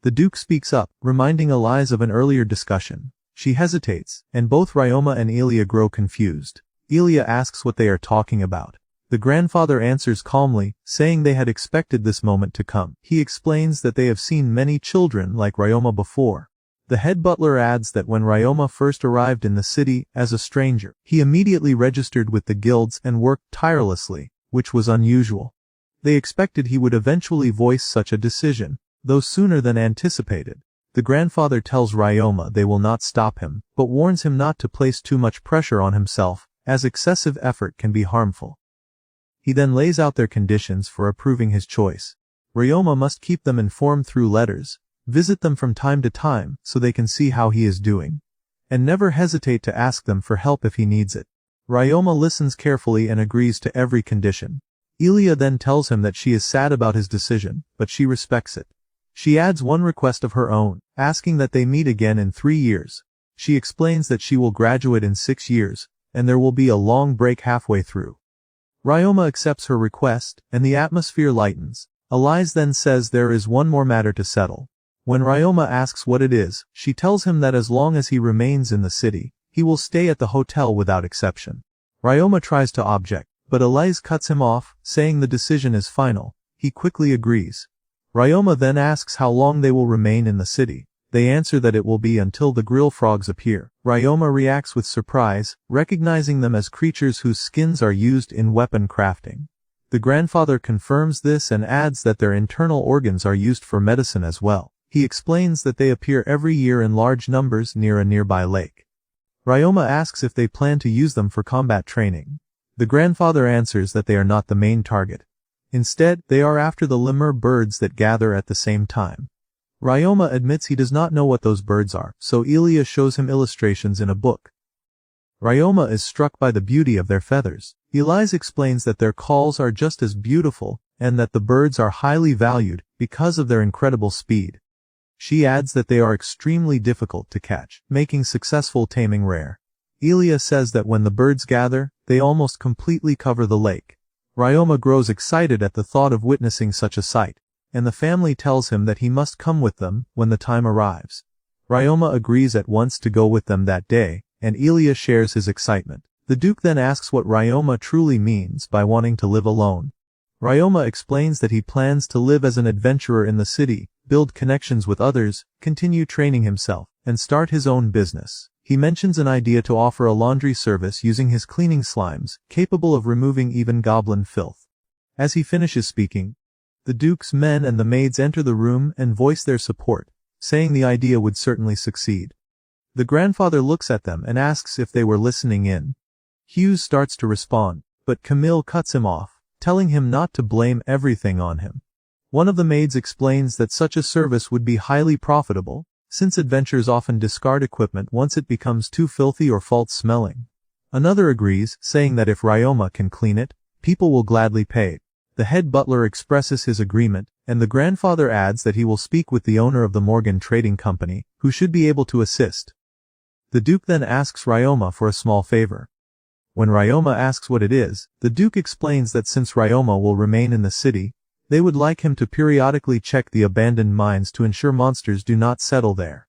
The Duke speaks up, reminding Elise of an earlier discussion. She hesitates, and both Ryoma and Ilya grow confused. Ilya asks what they are talking about. The grandfather answers calmly, saying they had expected this moment to come. He explains that they have seen many children like Ryoma before. The head butler adds that when Ryoma first arrived in the city as a stranger, he immediately registered with the guilds and worked tirelessly, which was unusual. They expected he would eventually voice such a decision, though sooner than anticipated. The grandfather tells Ryoma they will not stop him, but warns him not to place too much pressure on himself, as excessive effort can be harmful. He then lays out their conditions for approving his choice. Ryoma must keep them informed through letters, visit them from time to time so they can see how he is doing, and never hesitate to ask them for help if he needs it. Ryoma listens carefully and agrees to every condition. Ilya then tells him that she is sad about his decision, but she respects it. She adds one request of her own, asking that they meet again in 3 years. She explains that she will graduate in 6 years, and there will be a long break halfway through. Ryoma accepts her request, and the atmosphere lightens. Elise then says there is one more matter to settle. When Ryoma asks what it is, she tells him that as long as he remains in the city, he will stay at the hotel without exception. Ryoma tries to object, but Elise cuts him off, saying the decision is final. He quickly agrees. Ryoma then asks how long they will remain in the city. They answer that it will be until the grill frogs appear. Ryoma reacts with surprise, recognizing them as creatures whose skins are used in weapon crafting. The grandfather confirms this and adds that their internal organs are used for medicine as well. He explains that they appear every year in large numbers near a nearby lake. Ryoma asks if they plan to use them for combat training. The grandfather answers that they are not the main target. Instead, they are after the lemur birds that gather at the same time. Ryoma admits he does not know what those birds are, so Ilya shows him illustrations in a book. Ryoma is struck by the beauty of their feathers. Elise explains that their calls are just as beautiful, and that the birds are highly valued because of their incredible speed. She adds that they are extremely difficult to catch, making successful taming rare. Ilya says that when the birds gather, they almost completely cover the lake. Ryoma grows excited at the thought of witnessing such a sight, and the family tells him that he must come with them when the time arrives. Ryoma agrees at once to go with them that day, and Ilya shares his excitement. The Duke then asks what Ryoma truly means by wanting to live alone. Ryoma explains that he plans to live as an adventurer in the city, build connections with others, continue training himself, and start his own business. He mentions an idea to offer a laundry service using his cleaning slimes, capable of removing even goblin filth. As he finishes speaking, the Duke's men and the maids enter the room and voice their support, saying the idea would certainly succeed. The grandfather looks at them and asks if they were listening in. Hughes starts to respond, but Camille cuts him off, telling him not to blame everything on him. One of the maids explains that such a service would be highly profitable, since adventurers often discard equipment once it becomes too filthy or fault-smelling. Another agrees, saying that if Ryoma can clean it, people will gladly pay. The head butler expresses his agreement, and the grandfather adds that he will speak with the owner of the Morgan Trading Company, who should be able to assist. The Duke then asks Ryoma for a small favor. When Ryoma asks what it is, the Duke explains that since Ryoma will remain in the city, they would like him to periodically check the abandoned mines to ensure monsters do not settle there.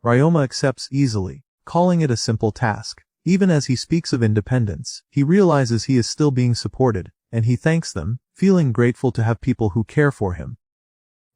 Ryoma accepts easily, calling it a simple task. Even as he speaks of independence, he realizes he is still being supported, and he thanks them, feeling grateful to have people who care for him.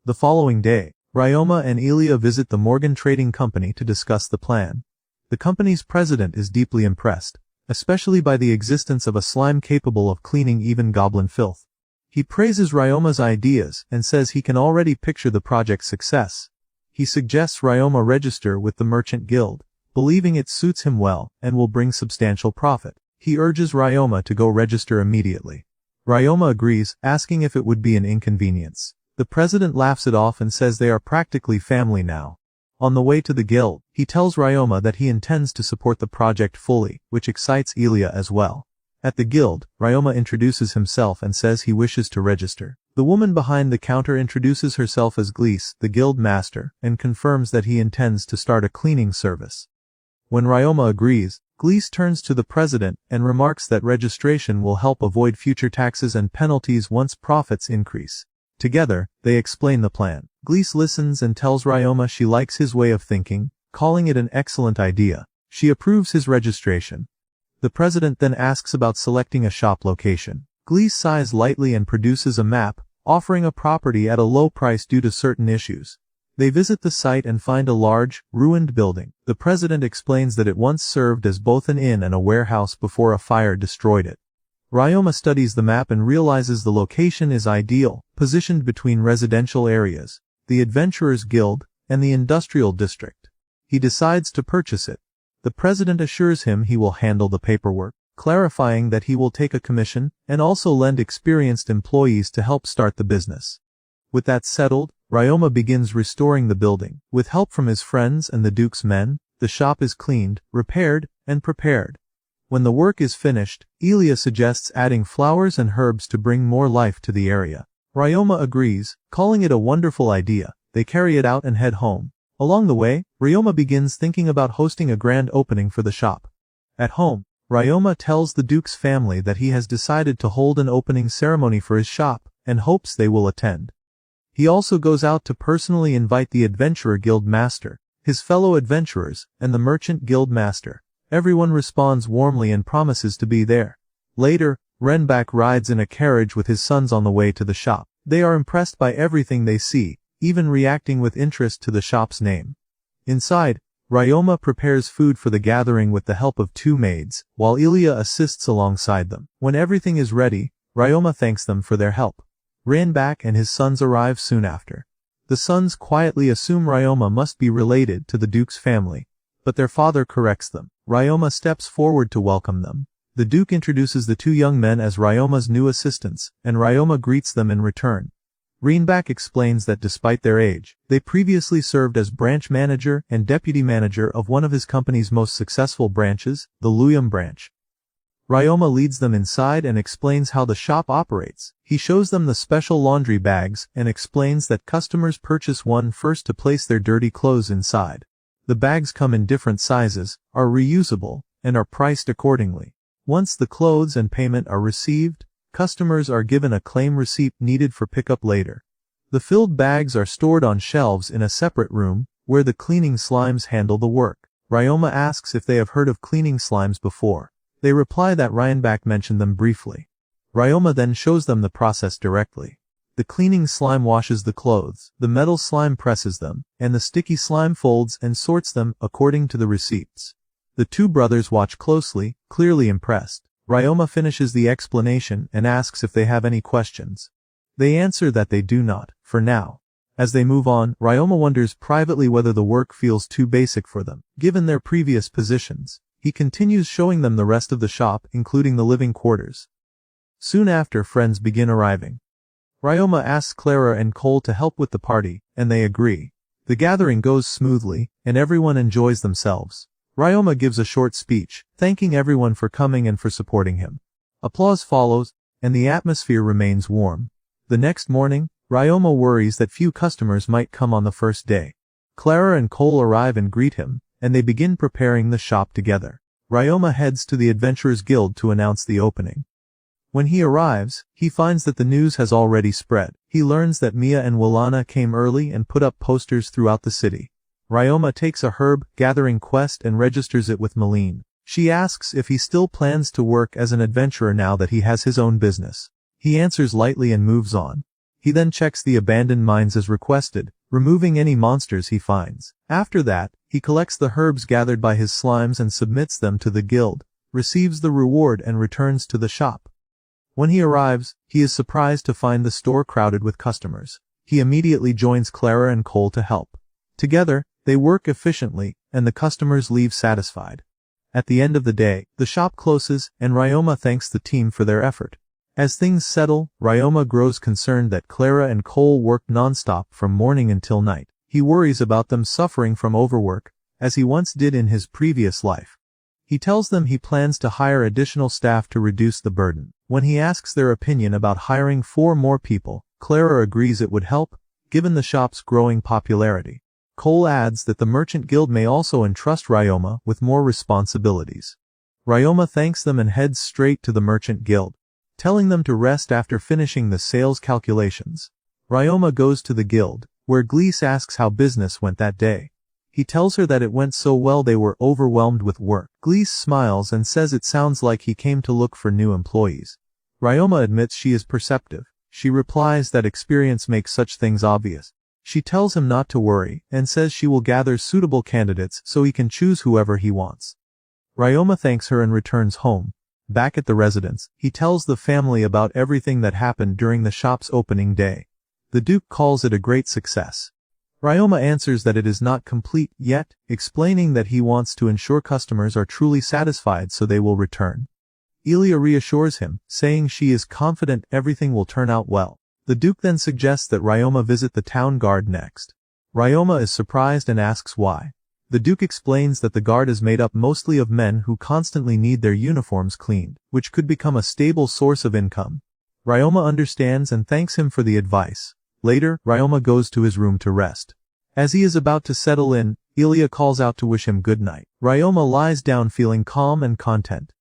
The following day, Ryoma and Ilya visit the Morgan Trading Company to discuss the plan. The company's president is deeply impressed, especially by the existence of a slime capable of cleaning even goblin filth. He praises Ryoma's ideas and says he can already picture the project's success. He suggests Ryoma register with the Merchant Guild, believing it suits him well and will bring substantial profit. He urges Ryoma to go register immediately. Ryoma agrees, asking if it would be an inconvenience. The president laughs it off and says they are practically family now. On the way to the guild, he tells Ryoma that he intends to support the project fully, which excites Ilya as well. At the guild, Ryoma introduces himself and says he wishes to register. The woman behind the counter introduces herself as Glees, the guild master, and confirms that he intends to start a cleaning service. When Ryoma agrees, Glees turns to the president and remarks that registration will help avoid future taxes and penalties once profits increase. Together, they explain the plan. Glees listens and tells Ryoma she likes his way of thinking, calling it an excellent idea. She approves his registration. The president then asks about selecting a shop location. Glees sighs lightly and produces a map, offering a property at a low price due to certain issues. They visit the site and find a large, ruined building. The president explains that it once served as both an inn and a warehouse before a fire destroyed it. Ryoma studies the map and realizes the location is ideal, positioned between residential areas, the Adventurers Guild, and the Industrial District. He decides to purchase it. The president assures him he will handle the paperwork, clarifying that he will take a commission and also lend experienced employees to help start the business. With that settled, Ryoma begins restoring the building. With help from his friends and the Duke's men, the shop is cleaned, repaired, and prepared. When the work is finished, Ilya suggests adding flowers and herbs to bring more life to the area. Ryoma agrees, calling it a wonderful idea. They carry it out and head home. Along the way, Ryoma begins thinking about hosting a grand opening for the shop. At home, Ryoma tells the Duke's family that he has decided to hold an opening ceremony for his shop, and hopes they will attend. He also goes out to personally invite the Adventurer Guild Master, his fellow adventurers, and the Merchant Guild Master. Everyone responds warmly and promises to be there. Later, Renback rides in a carriage with his sons on the way to the shop. They are impressed by everything they see, even reacting with interest to the shop's name. Inside, Ryoma prepares food for the gathering with the help of two maids, while Ilya assists alongside them. When everything is ready, Ryoma thanks them for their help. Renback and his sons arrive soon after. The sons quietly assume Ryoma must be related to the Duke's family, but their father corrects them. Ryoma steps forward to welcome them. The Duke introduces the two young men as Ryoma's new assistants, and Ryoma greets them in return. Renback explains that despite their age, they previously served as branch manager and deputy manager of one of his company's most successful branches, the Luyum branch. Ryoma leads them inside and explains how the shop operates. He shows them the special laundry bags and explains that customers purchase one first to place their dirty clothes inside. The bags come in different sizes, are reusable, and are priced accordingly. Once the clothes and payment are received, customers are given a claim receipt needed for pickup later. The filled bags are stored on shelves in a separate room, where the cleaning slimes handle the work. Ryoma asks if they have heard of cleaning slimes before. They reply that Renback mentioned them briefly. Ryoma then shows them the process directly. The cleaning slime washes the clothes, the metal slime presses them, and the sticky slime folds and sorts them according to the receipts. The two brothers watch closely, clearly impressed. Ryoma finishes the explanation and asks if they have any questions. They answer that they do not, for now. As they move on, Ryoma wonders privately whether the work feels too basic for them, given their previous positions. He continues showing them the rest of the shop, including the living quarters. Soon after, friends begin arriving. Ryoma asks Clara and Cole to help with the party, and they agree. The gathering goes smoothly, and everyone enjoys themselves. Ryoma gives a short speech, thanking everyone for coming and for supporting him. Applause follows, and the atmosphere remains warm. The next morning, Ryoma worries that few customers might come on the first day. Clara and Cole arrive and greet him, and they begin preparing the shop together. Ryoma heads to the Adventurers Guild to announce the opening. When he arrives, he finds that the news has already spread. He learns that Mia and Wilana came early and put up posters throughout the city. Ryoma takes a herb gathering quest and registers it with Meline. She asks if he still plans to work as an adventurer now that he has his own business. He answers lightly and moves on. He then checks the abandoned mines as requested, removing any monsters he finds. After that, he collects the herbs gathered by his slimes and submits them to the guild, receives the reward and returns to the shop. When he arrives, he is surprised to find the store crowded with customers. He immediately joins Clara and Cole to help. Together, they work efficiently, and the customers leave satisfied. At the end of the day, the shop closes, and Ryoma thanks the team for their effort. As things settle, Ryoma grows concerned that Clara and Cole work non-stop from morning until night. He worries about them suffering from overwork, as he once did in his previous life. He tells them he plans to hire additional staff to reduce the burden. When he asks their opinion about hiring 4 more people, Clara agrees it would help, given the shop's growing popularity. Cole adds that the Merchant Guild may also entrust Ryoma with more responsibilities. Ryoma thanks them and heads straight to the Merchant Guild, telling them to rest after finishing the sales calculations. Ryoma goes to the guild, where Glees asks how business went that day. He tells her that it went so well they were overwhelmed with work. Glees smiles and says it sounds like he came to look for new employees. Ryoma admits she is perceptive. She replies that experience makes such things obvious. She tells him not to worry, and says she will gather suitable candidates so he can choose whoever he wants. Ryoma thanks her and returns home. Back at the residence, he tells the family about everything that happened during the shop's opening day. The Duke calls it a great success. Ryoma answers that it is not complete yet, explaining that he wants to ensure customers are truly satisfied so they will return. Ilia reassures him, saying she is confident everything will turn out well. The Duke then suggests that Ryoma visit the town guard next. Ryoma is surprised and asks why. The Duke explains that the guard is made up mostly of men who constantly need their uniforms cleaned, which could become a stable source of income. Ryoma understands and thanks him for the advice. Later, Ryoma goes to his room to rest. As he is about to settle in, Ilia calls out to wish him good night. Ryoma lies down feeling calm and content.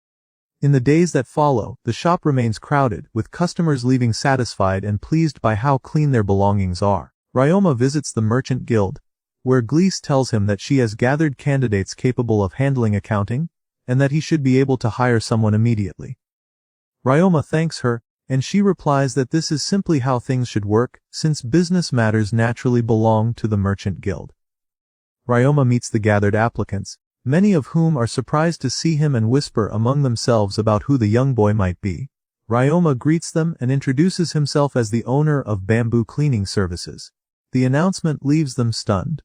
In the days that follow, the shop remains crowded, with customers leaving satisfied and pleased by how clean their belongings are. Ryoma visits the Merchant Guild, where Glees tells him that she has gathered candidates capable of handling accounting, and that he should be able to hire someone immediately. Ryoma thanks her, and she replies that this is simply how things should work, since business matters naturally belong to the Merchant Guild. Ryoma meets the gathered applicants, many of whom are surprised to see him and whisper among themselves about who the young boy might be. Ryoma greets them and introduces himself as the owner of Bamboo Cleaning Services. The announcement leaves them stunned.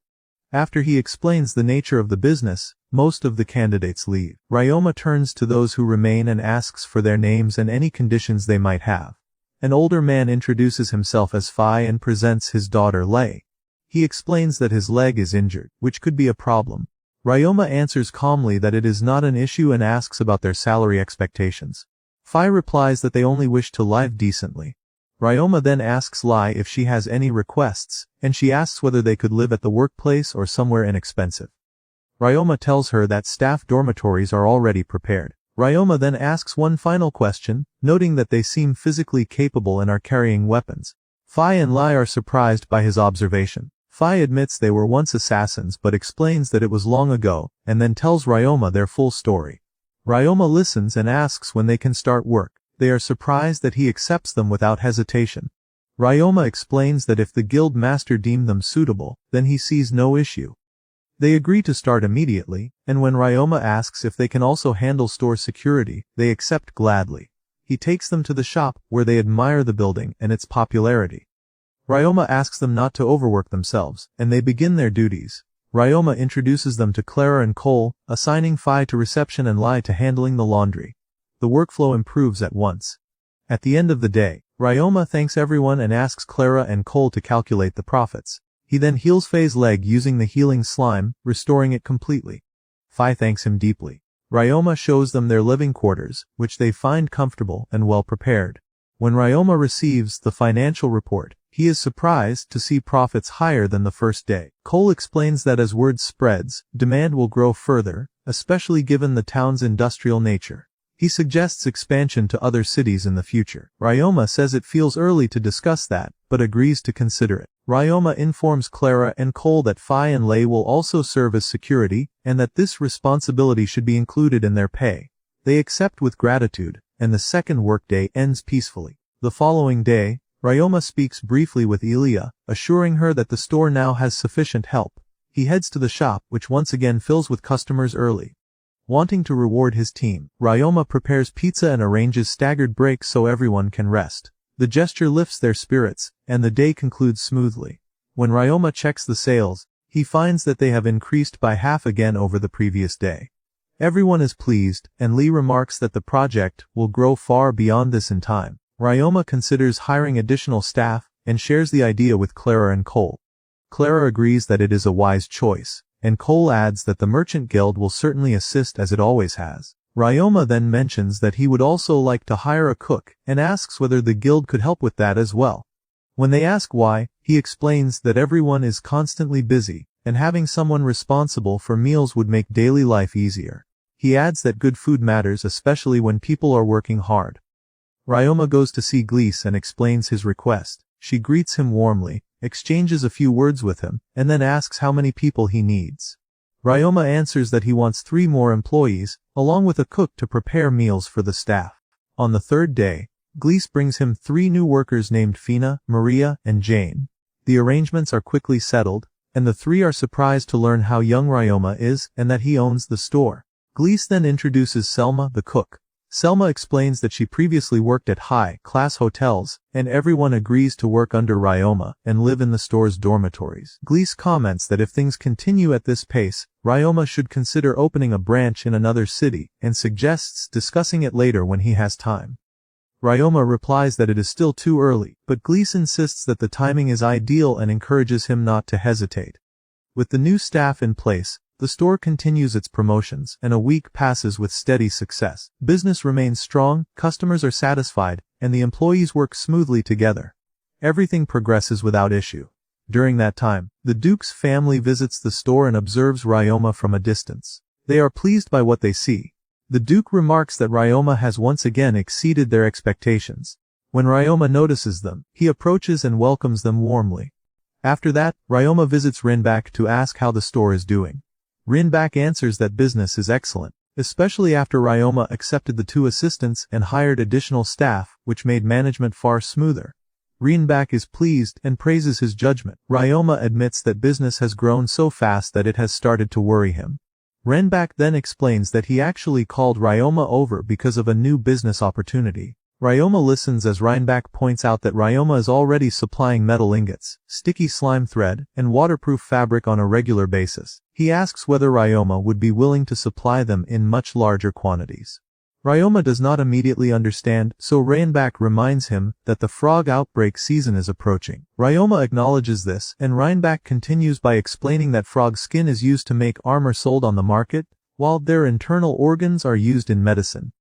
After he explains the nature of the business, most of the candidates leave. Ryoma turns to those who remain and asks for their names and any conditions they might have. An older man introduces himself as Phi and presents his daughter Lei. He explains that his leg is injured, which could be a problem. Ryoma answers calmly that it is not an issue and asks about their salary expectations. Phi replies that they only wish to live decently. Ryoma then asks Lei if she has any requests, and she asks whether they could live at the workplace or somewhere inexpensive. Ryoma tells her that staff dormitories are already prepared. Ryoma then asks one final question, noting that they seem physically capable and are carrying weapons. Phi and Lei are surprised by his observation. Phi admits they were once assassins but explains that it was long ago, and then tells Ryoma their full story. Ryoma listens and asks when they can start work. They are surprised that he accepts them without hesitation. Ryoma explains that if the guild master deemed them suitable, then he sees no issue. They agree to start immediately, and when Ryoma asks if they can also handle store security, they accept gladly. He takes them to the shop, where they admire the building and its popularity. Ryoma asks them not to overwork themselves, and they begin their duties. Ryoma introduces them to Clara and Cole, assigning Fi to reception and Lai to handling the laundry. The workflow improves at once. At the end of the day, Ryoma thanks everyone and asks Clara and Cole to calculate the profits. He then heals Fei's leg using the healing slime, restoring it completely. Fi thanks him deeply. Ryoma shows them their living quarters, which they find comfortable and well prepared. When Ryoma receives the financial report, he is surprised to see profits higher than the first day. Cole explains that as word spreads, demand will grow further, especially given the town's industrial nature. He suggests expansion to other cities in the future. Ryoma says it feels early to discuss that, but agrees to consider it. Ryoma informs Clara and Cole that Fi and Lei will also serve as security, and that this responsibility should be included in their pay. They accept with gratitude, and the second workday ends peacefully. The following day, Ryoma speaks briefly with Ilia, assuring her that the store now has sufficient help. He heads to the shop, which once again fills with customers early. Wanting to reward his team, Ryoma prepares pizza and arranges staggered breaks so everyone can rest. The gesture lifts their spirits, and the day concludes smoothly. When Ryoma checks the sales, he finds that they have increased by half again over the previous day. Everyone is pleased, and Lee remarks that the project will grow far beyond this in time. Ryoma considers hiring additional staff, and shares the idea with Clara and Cole. Clara agrees that it is a wise choice, and Cole adds that the Merchant Guild will certainly assist as it always has. Ryoma then mentions that he would also like to hire a cook, and asks whether the guild could help with that as well. When they ask why, he explains that everyone is constantly busy, and having someone responsible for meals would make daily life easier. He adds that good food matters especially when people are working hard. Ryoma goes to see Gliese and explains his request. She greets him warmly, exchanges a few words with him, and then asks how many people he needs. Ryoma answers that he wants 3 more employees, along with a cook to prepare meals for the staff. On the third day, Gliese brings him 3 new workers named Fina, Maria, and Jane. The arrangements are quickly settled, and the 3 are surprised to learn how young Ryoma is and that he owns the store. Gliese then introduces Selma, the cook. Selma explains that she previously worked at high-class hotels, and everyone agrees to work under Ryoma and live in the store's dormitories. Gliese comments that if things continue at this pace, Ryoma should consider opening a branch in another city, and suggests discussing it later when he has time. Ryoma replies that it is still too early, but Gliese insists that the timing is ideal and encourages him not to hesitate. With the new staff in place, the store continues its promotions, and a week passes with steady success. Business remains strong, customers are satisfied, and the employees work smoothly together. Everything progresses without issue. During that time, the Duke's family visits the store and observes Ryoma from a distance. They are pleased by what they see. The Duke remarks that Ryoma has once again exceeded their expectations. When Ryoma notices them, he approaches and welcomes them warmly. After that, Ryoma visits Rinback to ask how the store is doing. Rinback answers that business is excellent, especially after Ryoma accepted the 2 assistants and hired additional staff, which made management far smoother. Rinback is pleased and praises his judgment. Ryoma admits that business has grown so fast that it has started to worry him. Rinback then explains that he actually called Ryoma over because of a new business opportunity. Ryoma listens as Rinback points out that Ryoma is already supplying metal ingots, sticky slime thread, and waterproof fabric on a regular basis. He asks whether Ryoma would be willing to supply them in much larger quantities. Ryoma does not immediately understand, so Rinback reminds him that the frog outbreak season is approaching. Ryoma acknowledges this, and Rinback continues by explaining that frog skin is used to make armor sold on the market, while their internal organs are used in medicine.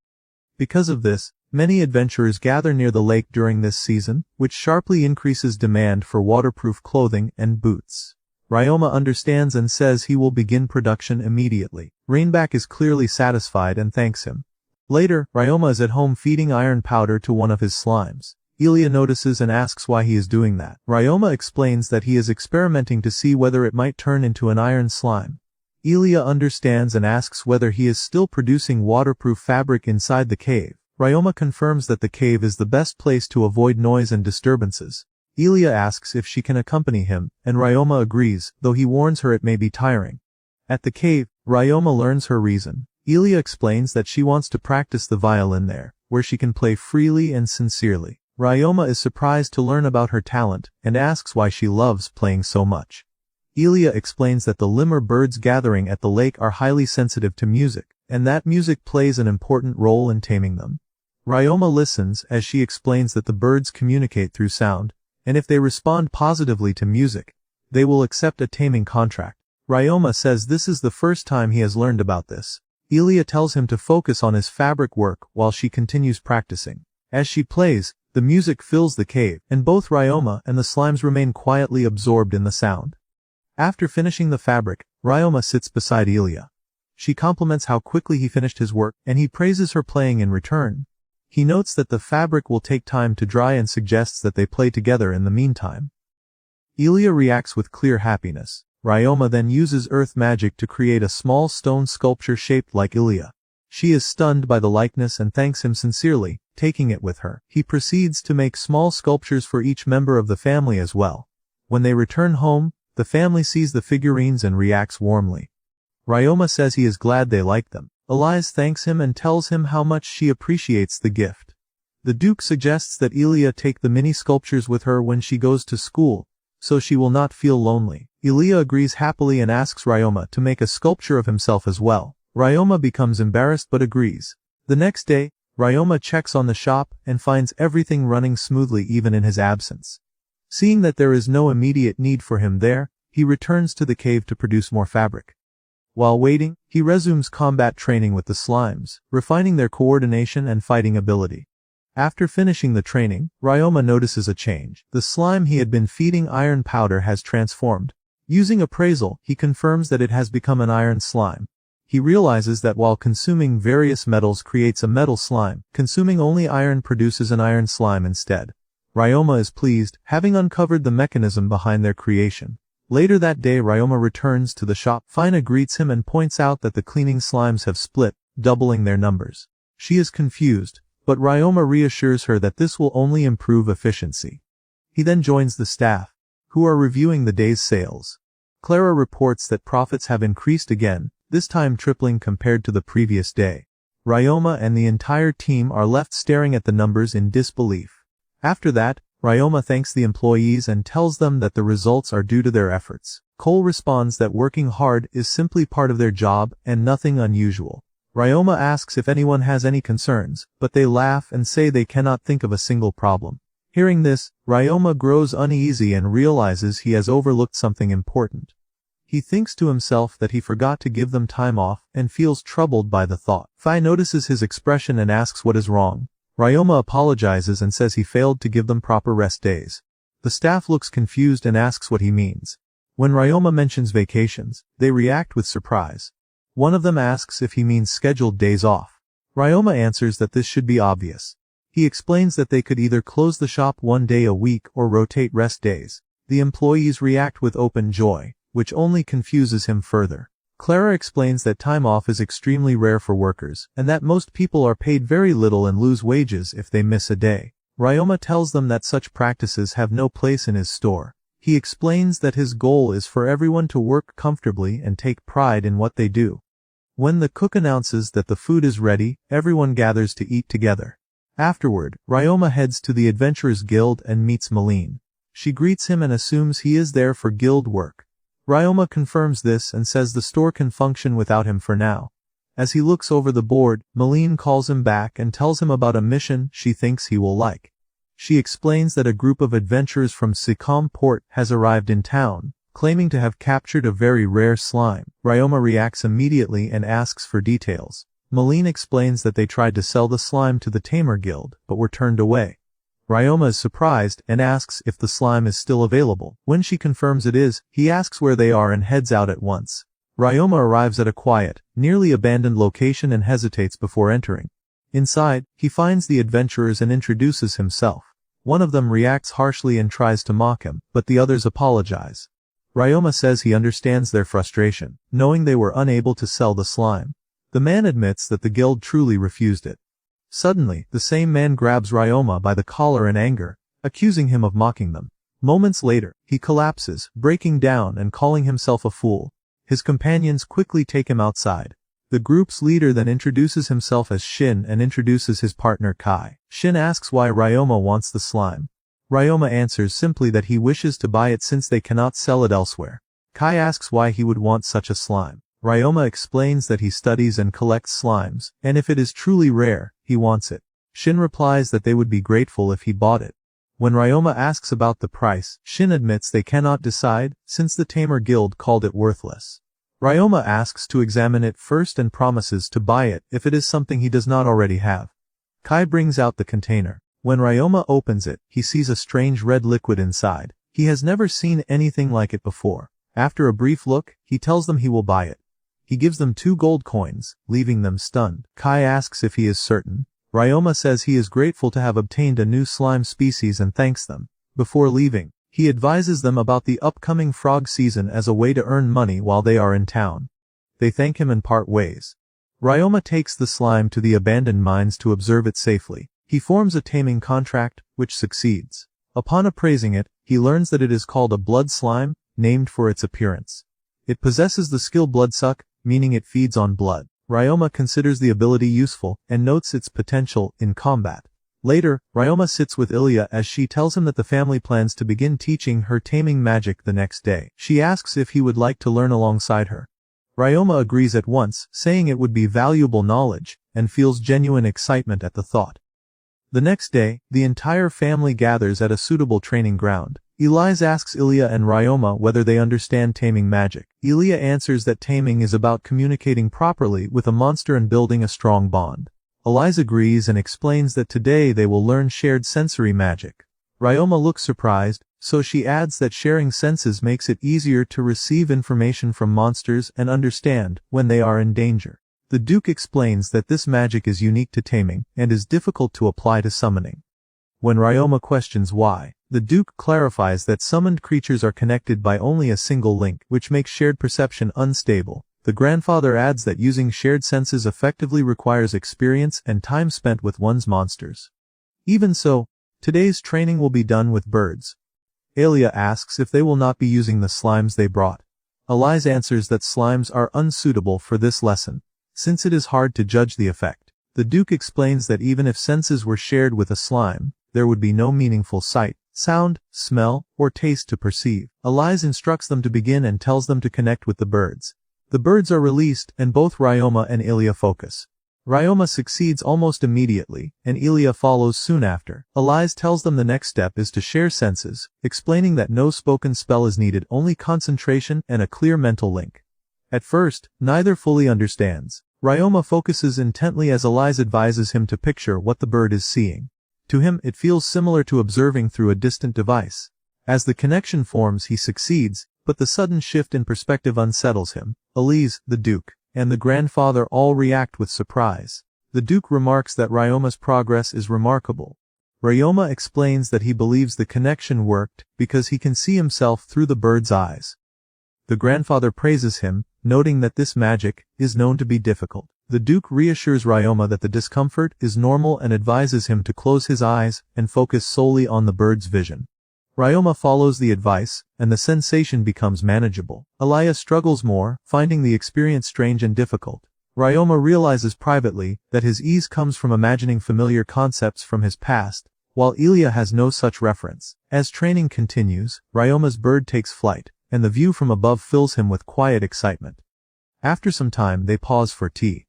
Because of this, many adventurers gather near the lake during this season, which sharply increases demand for waterproof clothing and boots. Ryoma understands and says he will begin production immediately. Rinback is clearly satisfied and thanks him. Later, Ryoma is at home feeding iron powder to one of his slimes. Ilia notices and asks why he is doing that. Ryoma explains that he is experimenting to see whether it might turn into an iron slime. Ilia understands and asks whether he is still producing waterproof fabric inside the cave. Ryoma confirms that the cave is the best place to avoid noise and disturbances. Ilia asks if she can accompany him, and Ryoma agrees, though he warns her it may be tiring. At the cave, Ryoma learns her reason. Ilia explains that she wants to practice the violin there, where she can play freely and sincerely. Ryoma is surprised to learn about her talent, and asks why she loves playing so much. Ilia explains that the lemur birds gathering at the lake are highly sensitive to music, and that music plays an important role in taming them. Ryoma listens as she explains that the birds communicate through sound, and if they respond positively to music, they will accept a taming contract. Ryoma says this is the first time he has learned about this. Ilia tells him to focus on his fabric work while she continues practicing. As she plays, the music fills the cave, and both Ryoma and the slimes remain quietly absorbed in the sound. After finishing the fabric, Ryoma sits beside Ilia. She compliments how quickly he finished his work, and he praises her playing in return. He notes that the fabric will take time to dry and suggests that they play together in the meantime. Ilia reacts with clear happiness. Ryoma then uses earth magic to create a small stone sculpture shaped like Ilia. She is stunned by the likeness and thanks him sincerely, taking it with her. He proceeds to make small sculptures for each member of the family as well. When they return home, the family sees the figurines and reacts warmly. Ryoma says he is glad they like them. Elise thanks him and tells him how much she appreciates the gift. The Duke suggests that Ilia take the mini sculptures with her when she goes to school, so she will not feel lonely. Ilia agrees happily and asks Ryoma to make a sculpture of himself as well. Ryoma becomes embarrassed but agrees. The next day, Ryoma checks on the shop and finds everything running smoothly even in his absence. Seeing that there is no immediate need for him there, he returns to the cave to produce more fabric. While waiting, he resumes combat training with the slimes, refining their coordination and fighting ability. After finishing the training, Ryoma notices a change. The slime he had been feeding iron powder has transformed. Using appraisal, he confirms that it has become an iron slime. He realizes that while consuming various metals creates a metal slime, consuming only iron produces an iron slime instead. Ryoma is pleased, having uncovered the mechanism behind their creation. Later that day, Ryoma returns to the shop. Fina greets him and points out that the cleaning slimes have split, doubling their numbers. She is confused, but Ryoma reassures her that this will only improve efficiency. He then joins the staff, who are reviewing the day's sales. Clara reports that profits have increased again, this time tripling compared to the previous day. Ryoma and the entire team are left staring at the numbers in disbelief. After that, Ryoma thanks the employees and tells them that the results are due to their efforts. Cole responds that working hard is simply part of their job and nothing unusual. Ryoma asks if anyone has any concerns, but they laugh and say they cannot think of a single problem. Hearing this, Ryoma grows uneasy and realizes he has overlooked something important. He thinks to himself that he forgot to give them time off and feels troubled by the thought. Fi notices his expression and asks what is wrong. Ryoma apologizes and says he failed to give them proper rest days. The staff looks confused and asks what he means. When Ryoma mentions vacations, they react with surprise. One of them asks if he means scheduled days off. Ryoma answers that this should be obvious. He explains that they could either close the shop one day a week or rotate rest days. The employees react with open joy, which only confuses him further. Clara explains that time off is extremely rare for workers, and that most people are paid very little and lose wages if they miss a day. Ryoma tells them that such practices have no place in his store. He explains that his goal is for everyone to work comfortably and take pride in what they do. When the cook announces that the food is ready, everyone gathers to eat together. Afterward, Ryoma heads to the Adventurers Guild and meets Malene. She greets him and assumes he is there for guild work. Ryoma confirms this and says the store can function without him for now. As he looks over the board, Malene calls him back and tells him about a mission she thinks he will like. She explains that a group of adventurers from Sikkim port has arrived in town, claiming to have captured a very rare slime. Ryoma reacts immediately and asks for details. Malene explains that they tried to sell the slime to the Tamer Guild, but were turned away. Ryoma is surprised and asks if the slime is still available. When she confirms it is, he asks where they are and heads out at once. Ryoma arrives at a quiet, nearly abandoned location and hesitates before entering. Inside, he finds the adventurers and introduces himself. One of them reacts harshly and tries to mock him, but the others apologize. Ryoma says he understands their frustration, knowing they were unable to sell the slime. The man admits that the guild truly refused it. Suddenly, the same man grabs Ryoma by the collar in anger, accusing him of mocking them. Moments later, he collapses, breaking down and calling himself a fool. His companions quickly take him outside. The group's leader then introduces himself as Shin and introduces his partner Kai. Shin asks why Ryoma wants the slime. Ryoma answers simply that he wishes to buy it since they cannot sell it elsewhere. Kai asks why he would want such a slime. Ryoma explains that he studies and collects slimes, and if it is truly rare, he wants it. Shin replies that they would be grateful if he bought it. When Ryoma asks about the price, Shin admits they cannot decide, since the Tamer Guild called it worthless. Ryoma asks to examine it first and promises to buy it if it is something he does not already have. Kai brings out the container. When Ryoma opens it, he sees a strange red liquid inside. He has never seen anything like it before. After a brief look, he tells them he will buy it. He gives them 2 gold coins, leaving them stunned. Kai asks if he is certain. Ryoma says he is grateful to have obtained a new slime species and thanks them. Before leaving, he advises them about the upcoming frog season as a way to earn money while they are in town. They thank him and part ways. Ryoma takes the slime to the abandoned mines to observe it safely. He forms a taming contract, which succeeds. Upon appraising it, he learns that it is called a blood slime, named for its appearance. It possesses the skill bloodsuck, meaning it feeds on blood. Ryoma considers the ability useful, and notes its potential in combat. Later, Ryoma sits with Ilya as she tells him that the family plans to begin teaching her taming magic the next day. She asks if he would like to learn alongside her. Ryoma agrees at once, saying it would be valuable knowledge, and feels genuine excitement at the thought. The next day, the entire family gathers at a suitable training ground. Elise asks Ilya and Ryoma whether they understand taming magic. Ilya answers that taming is about communicating properly with a monster and building a strong bond. Elise agrees and explains that today they will learn shared sensory magic. Ryoma looks surprised, so she adds that sharing senses makes it easier to receive information from monsters and understand when they are in danger. The Duke explains that this magic is unique to taming and is difficult to apply to summoning. When Ryoma questions why, the Duke clarifies that summoned creatures are connected by only a single link, which makes shared perception unstable. The grandfather adds that using shared senses effectively requires experience and time spent with one's monsters. Even so, today's training will be done with birds. Ilya asks if they will not be using the slimes they brought. Elise answers that slimes are unsuitable for this lesson, since it is hard to judge the effect. The Duke explains that even if senses were shared with a slime, there would be no meaningful sight, sound, smell, or taste to perceive. Elise instructs them to begin and tells them to connect with the birds. The birds are released and both Ryoma and Ilya focus. Ryoma succeeds almost immediately, and Ilya follows soon after. Elise tells them the next step is to share senses, explaining that no spoken spell is needed, only concentration and a clear mental link. At first, neither fully understands. Ryoma focuses intently as Elise advises him to picture what the bird is seeing. To him, it feels similar to observing through a distant device. As the connection forms, he succeeds, but the sudden shift in perspective unsettles him. Elise, the Duke, and the grandfather all react with surprise. The Duke remarks that Ryoma's progress is remarkable. Ryoma explains that he believes the connection worked because he can see himself through the bird's eyes. The grandfather praises him, noting that this magic is known to be difficult. The Duke reassures Ryoma that the discomfort is normal and advises him to close his eyes and focus solely on the bird's vision. Ryoma follows the advice, and the sensation becomes manageable. Ilya struggles more, finding the experience strange and difficult. Ryoma realizes privately that his ease comes from imagining familiar concepts from his past, while Ilya has no such reference. As training continues, Ryoma's bird takes flight, and the view from above fills him with quiet excitement. After some time they pause for tea.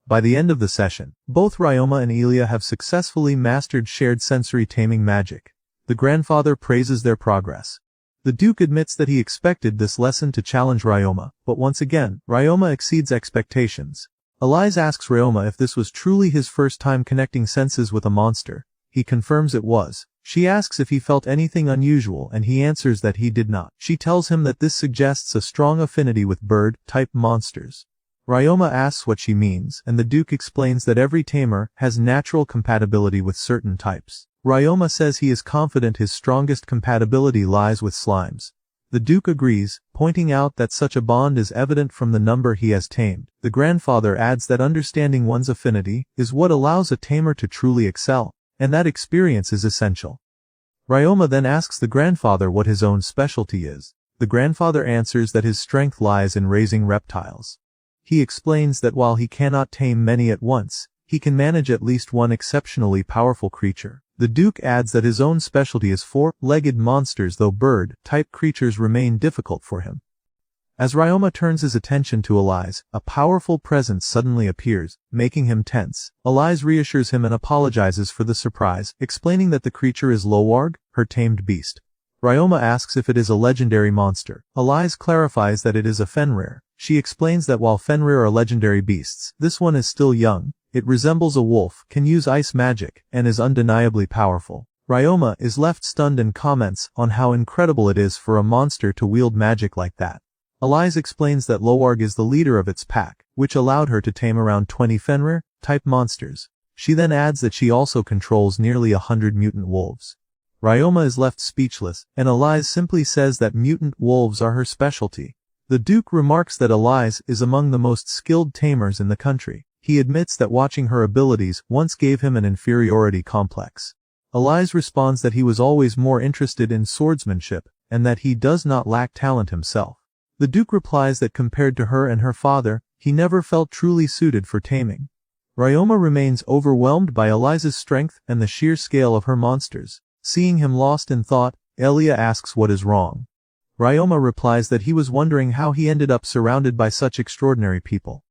By the end of the session, both Ryoma and Ilya have successfully mastered shared sensory taming magic. The grandfather praises their progress. The Duke admits that he expected this lesson to challenge Ryoma, but once again, Ryoma exceeds expectations. Elise asks Ryoma if this was truly his first time connecting senses with a monster. He confirms it was. She asks if he felt anything unusual and he answers that he did not. She tells him that this suggests a strong affinity with bird-type monsters. Ryoma asks what she means, and the Duke explains that every tamer has natural compatibility with certain types. Ryoma says he is confident his strongest compatibility lies with slimes. The Duke agrees, pointing out that such a bond is evident from the number he has tamed. The grandfather adds that understanding one's affinity is what allows a tamer to truly excel, and that experience is essential. Ryoma then asks the grandfather what his own specialty is. The grandfather answers that his strength lies in raising reptiles. He explains that while he cannot tame many at once, he can manage at least one exceptionally powerful creature. The Duke adds that his own specialty is four-legged monsters, though bird-type creatures remain difficult for him. As Ryoma turns his attention to Elise, a powerful presence suddenly appears, making him tense. Elise reassures him and apologizes for the surprise, explaining that the creature is Lowarg, her tamed beast. Ryoma asks if it is a legendary monster. Elise clarifies that it is a Fenrir. She explains that while Fenrir are legendary beasts, this one is still young. It resembles a wolf, can use ice magic, and is undeniably powerful. Ryoma is left stunned and comments on how incredible it is for a monster to wield magic like that. Elise explains that Lowarg is the leader of its pack, which allowed her to tame around 20 Fenrir-type monsters. She then adds that she also controls nearly 100 mutant wolves. Ryoma is left speechless, and Elise simply says that mutant wolves are her specialty. The Duke remarks that Elise is among the most skilled tamers in the country. He admits that watching her abilities once gave him an inferiority complex. Elise responds that he was always more interested in swordsmanship, and that he does not lack talent himself. The Duke replies that compared to her and her father, he never felt truly suited for taming. Ryoma remains overwhelmed by Elise's strength and the sheer scale of her monsters. Seeing him lost in thought, Elia asks what is wrong. Ryoma replies that he was wondering how he ended up surrounded by such extraordinary people.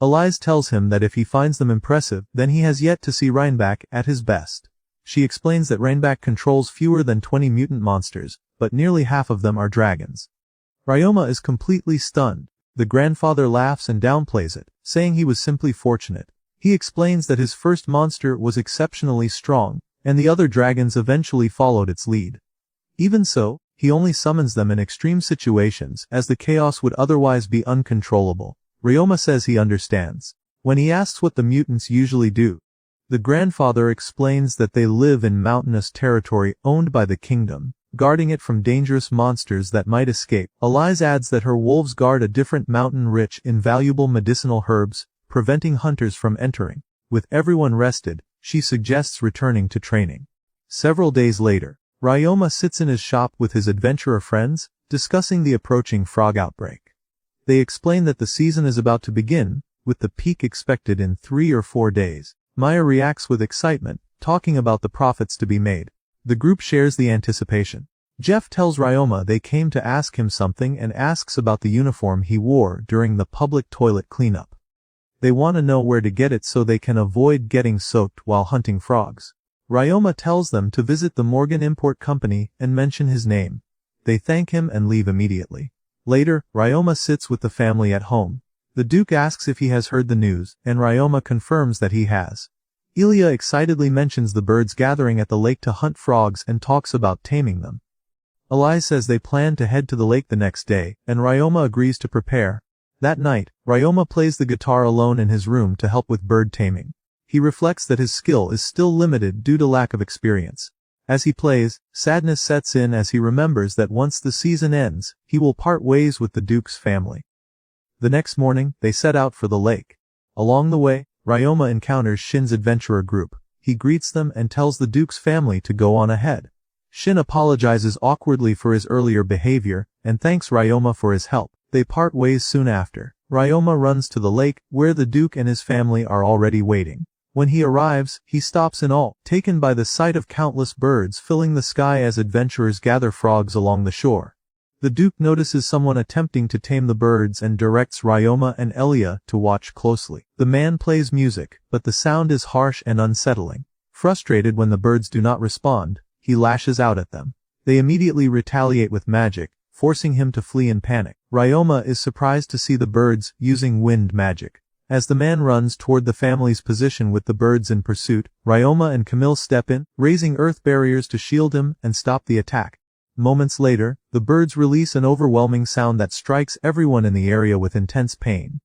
Elise tells him that if he finds them impressive, then he has yet to see Reinback at his best. She explains that Reinback controls fewer than 20 mutant monsters, but nearly half of them are dragons. Ryoma is completely stunned. The grandfather laughs and downplays it, saying he was simply fortunate. He explains that his first monster was exceptionally strong, and the other dragons eventually followed its lead. Even so, he only summons them in extreme situations, as the chaos would otherwise be uncontrollable. Ryoma says he understands. When he asks what the mutants usually do, the grandfather explains that they live in mountainous territory owned by the kingdom, guarding it from dangerous monsters that might escape. Elise adds that her wolves guard a different mountain rich in valuable medicinal herbs, preventing hunters from entering. With everyone rested, she suggests returning to training. Several days later, Ryoma sits in his shop with his adventurer friends, discussing the approaching frog outbreak. They explain that the season is about to begin, with the peak expected in 3 or 4 days. Maya reacts with excitement, talking about the profits to be made. The group shares the anticipation. Jeff tells Ryoma they came to ask him something and asks about the uniform he wore during the public toilet cleanup. They want to know where to get it so they can avoid getting soaked while hunting frogs. Ryoma tells them to visit the Morgan Import Company and mention his name. They thank him and leave immediately. Later, Ryoma sits with the family at home. The Duke asks if he has heard the news, and Ryoma confirms that he has. Ilya excitedly mentions the birds gathering at the lake to hunt frogs and talks about taming them. Elise says they plan to head to the lake the next day, and Ryoma agrees to prepare. That night, Ryoma plays the guitar alone in his room to help with bird taming. He reflects that his skill is still limited due to lack of experience. As he plays, sadness sets in as he remembers that once the season ends, he will part ways with the Duke's family. The next morning, they set out for the lake. Along the way, Ryoma encounters Shin's adventurer group. He greets them and tells the Duke's family to go on ahead. Shin apologizes awkwardly for his earlier behavior, and thanks Ryoma for his help. They part ways soon after. Ryoma runs to the lake, where the Duke and his family are already waiting. When he arrives, he stops in awe, taken by the sight of countless birds filling the sky as adventurers gather frogs along the shore. The Duke notices someone attempting to tame the birds and directs Ryoma and Elia to watch closely. The man plays music, but the sound is harsh and unsettling. Frustrated when the birds do not respond, he lashes out at them. They immediately retaliate with magic, forcing him to flee in panic. Ryoma is surprised to see the birds using wind magic. As the man runs toward the family's position with the birds in pursuit, Ryoma and Camille step in, raising earth barriers to shield him and stop the attack. Moments later, the birds release an overwhelming sound that strikes everyone in the area with intense pain.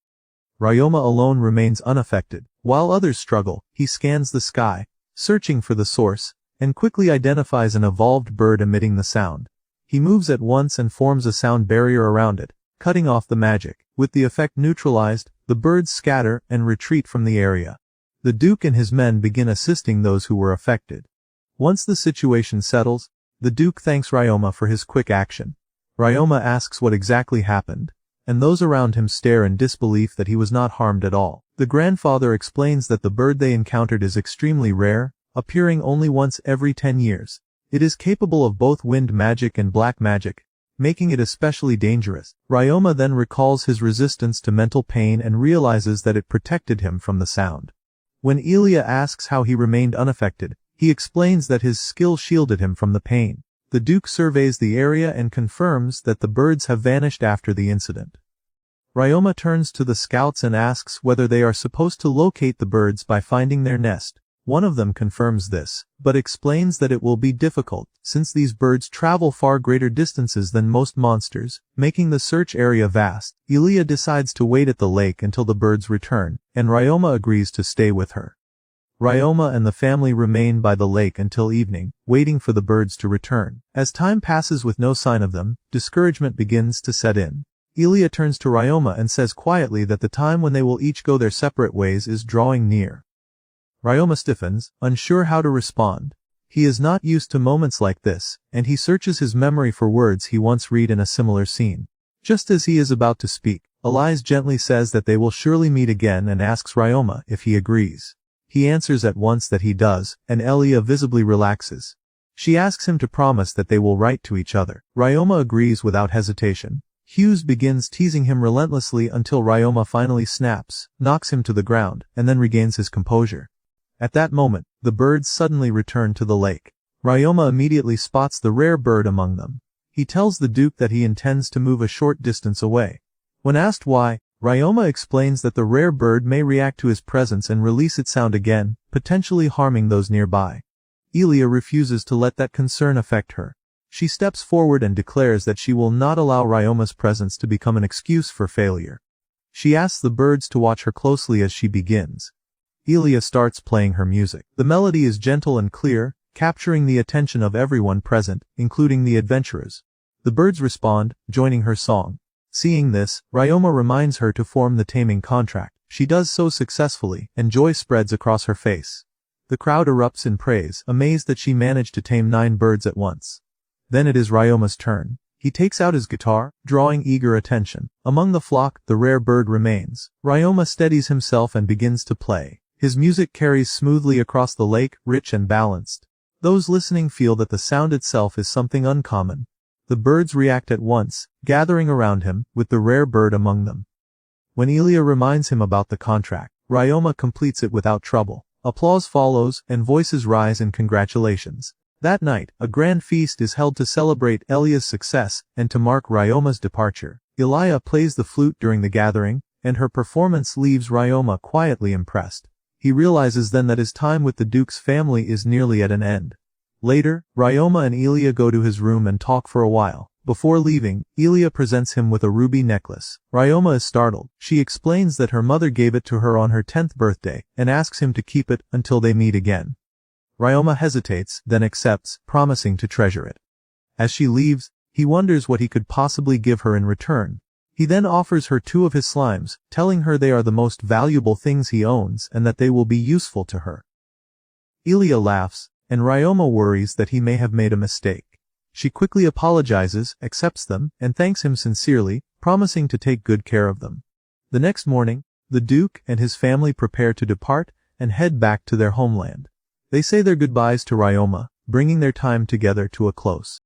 Ryoma alone remains unaffected. While others struggle, he scans the sky, searching for the source, and quickly identifies an evolved bird emitting the sound. He moves at once and forms a sound barrier around it, cutting off the magic. With the effect neutralized, the birds scatter and retreat from the area. The Duke and his men begin assisting those who were affected. Once the situation settles, the Duke thanks Ryoma for his quick action. Ryoma asks what exactly happened, and those around him stare in disbelief that he was not harmed at all. The grandfather explains that the bird they encountered is extremely rare, appearing only once every 10 years. It is capable of both wind magic and black magic, making it especially dangerous. Ryoma then recalls his resistance to mental pain and realizes that it protected him from the sound. When Ilya asks how he remained unaffected, he explains that his skill shielded him from the pain. The Duke surveys the area and confirms that the birds have vanished after the incident. Ryoma turns to the scouts and asks whether they are supposed to locate the birds by finding their nest. One of them confirms this, but explains that it will be difficult, since these birds travel far greater distances than most monsters, making the search area vast. Ilya decides to wait at the lake until the birds return, and Ryoma agrees to stay with her. Ryoma and the family remain by the lake until evening, waiting for the birds to return. As time passes with no sign of them, discouragement begins to set in. Ilya turns to Ryoma and says quietly that the time when they will each go their separate ways is drawing near. Ryoma stiffens, unsure how to respond. He is not used to moments like this, and he searches his memory for words he once read in a similar scene. Just as he is about to speak, Elise gently says that they will surely meet again and asks Ryoma if he agrees. He answers at once that he does, and Ilya visibly relaxes. She asks him to promise that they will write to each other. Ryoma agrees without hesitation. Hughes begins teasing him relentlessly until Ryoma finally snaps, knocks him to the ground, and then regains his composure. At that moment, the birds suddenly return to the lake. Ryoma immediately spots the rare bird among them. He tells the Duke that he intends to move a short distance away. When asked why, Ryoma explains that the rare bird may react to his presence and release its sound again, potentially harming those nearby. Ilya refuses to let that concern affect her. She steps forward and declares that she will not allow Ryoma's presence to become an excuse for failure. She asks the birds to watch her closely as she begins. Ilya starts playing her music. The melody is gentle and clear, capturing the attention of everyone present, including the adventurers. The birds respond, joining her song. Seeing this, Ryoma reminds her to form the taming contract. She does so successfully, and joy spreads across her face. The crowd erupts in praise, amazed that she managed to tame 9 birds at once. Then it is Ryoma's turn. He takes out his guitar, drawing eager attention. Among the flock, the rare bird remains. Ryoma steadies himself and begins to play. His music carries smoothly across the lake, rich and balanced. Those listening feel that the sound itself is something uncommon. The birds react at once, gathering around him, with the rare bird among them. When Ilya reminds him about the contract, Ryoma completes it without trouble. Applause follows, and voices rise in congratulations. That night, a grand feast is held to celebrate Ilya's success, and to mark Ryoma's departure. Ilya plays the flute during the gathering, and her performance leaves Ryoma quietly impressed. He realizes then that his time with the Duke's family is nearly at an end. Later, Ryoma and Ilya go to his room and talk for a while. Before leaving, Ilya presents him with a ruby necklace. Ryoma is startled. She explains that her mother gave it to her on her 10th birthday, and asks him to keep it until they meet again. Ryoma hesitates, then accepts, promising to treasure it. As she leaves, he wonders what he could possibly give her in return. He then offers her 2 of his slimes, telling her they are the most valuable things he owns and that they will be useful to her. Ilya laughs, and Ryoma worries that he may have made a mistake. She quickly apologizes, accepts them, and thanks him sincerely, promising to take good care of them. The next morning, the Duke and his family prepare to depart and head back to their homeland. They say their goodbyes to Ryoma, bringing their time together to a close.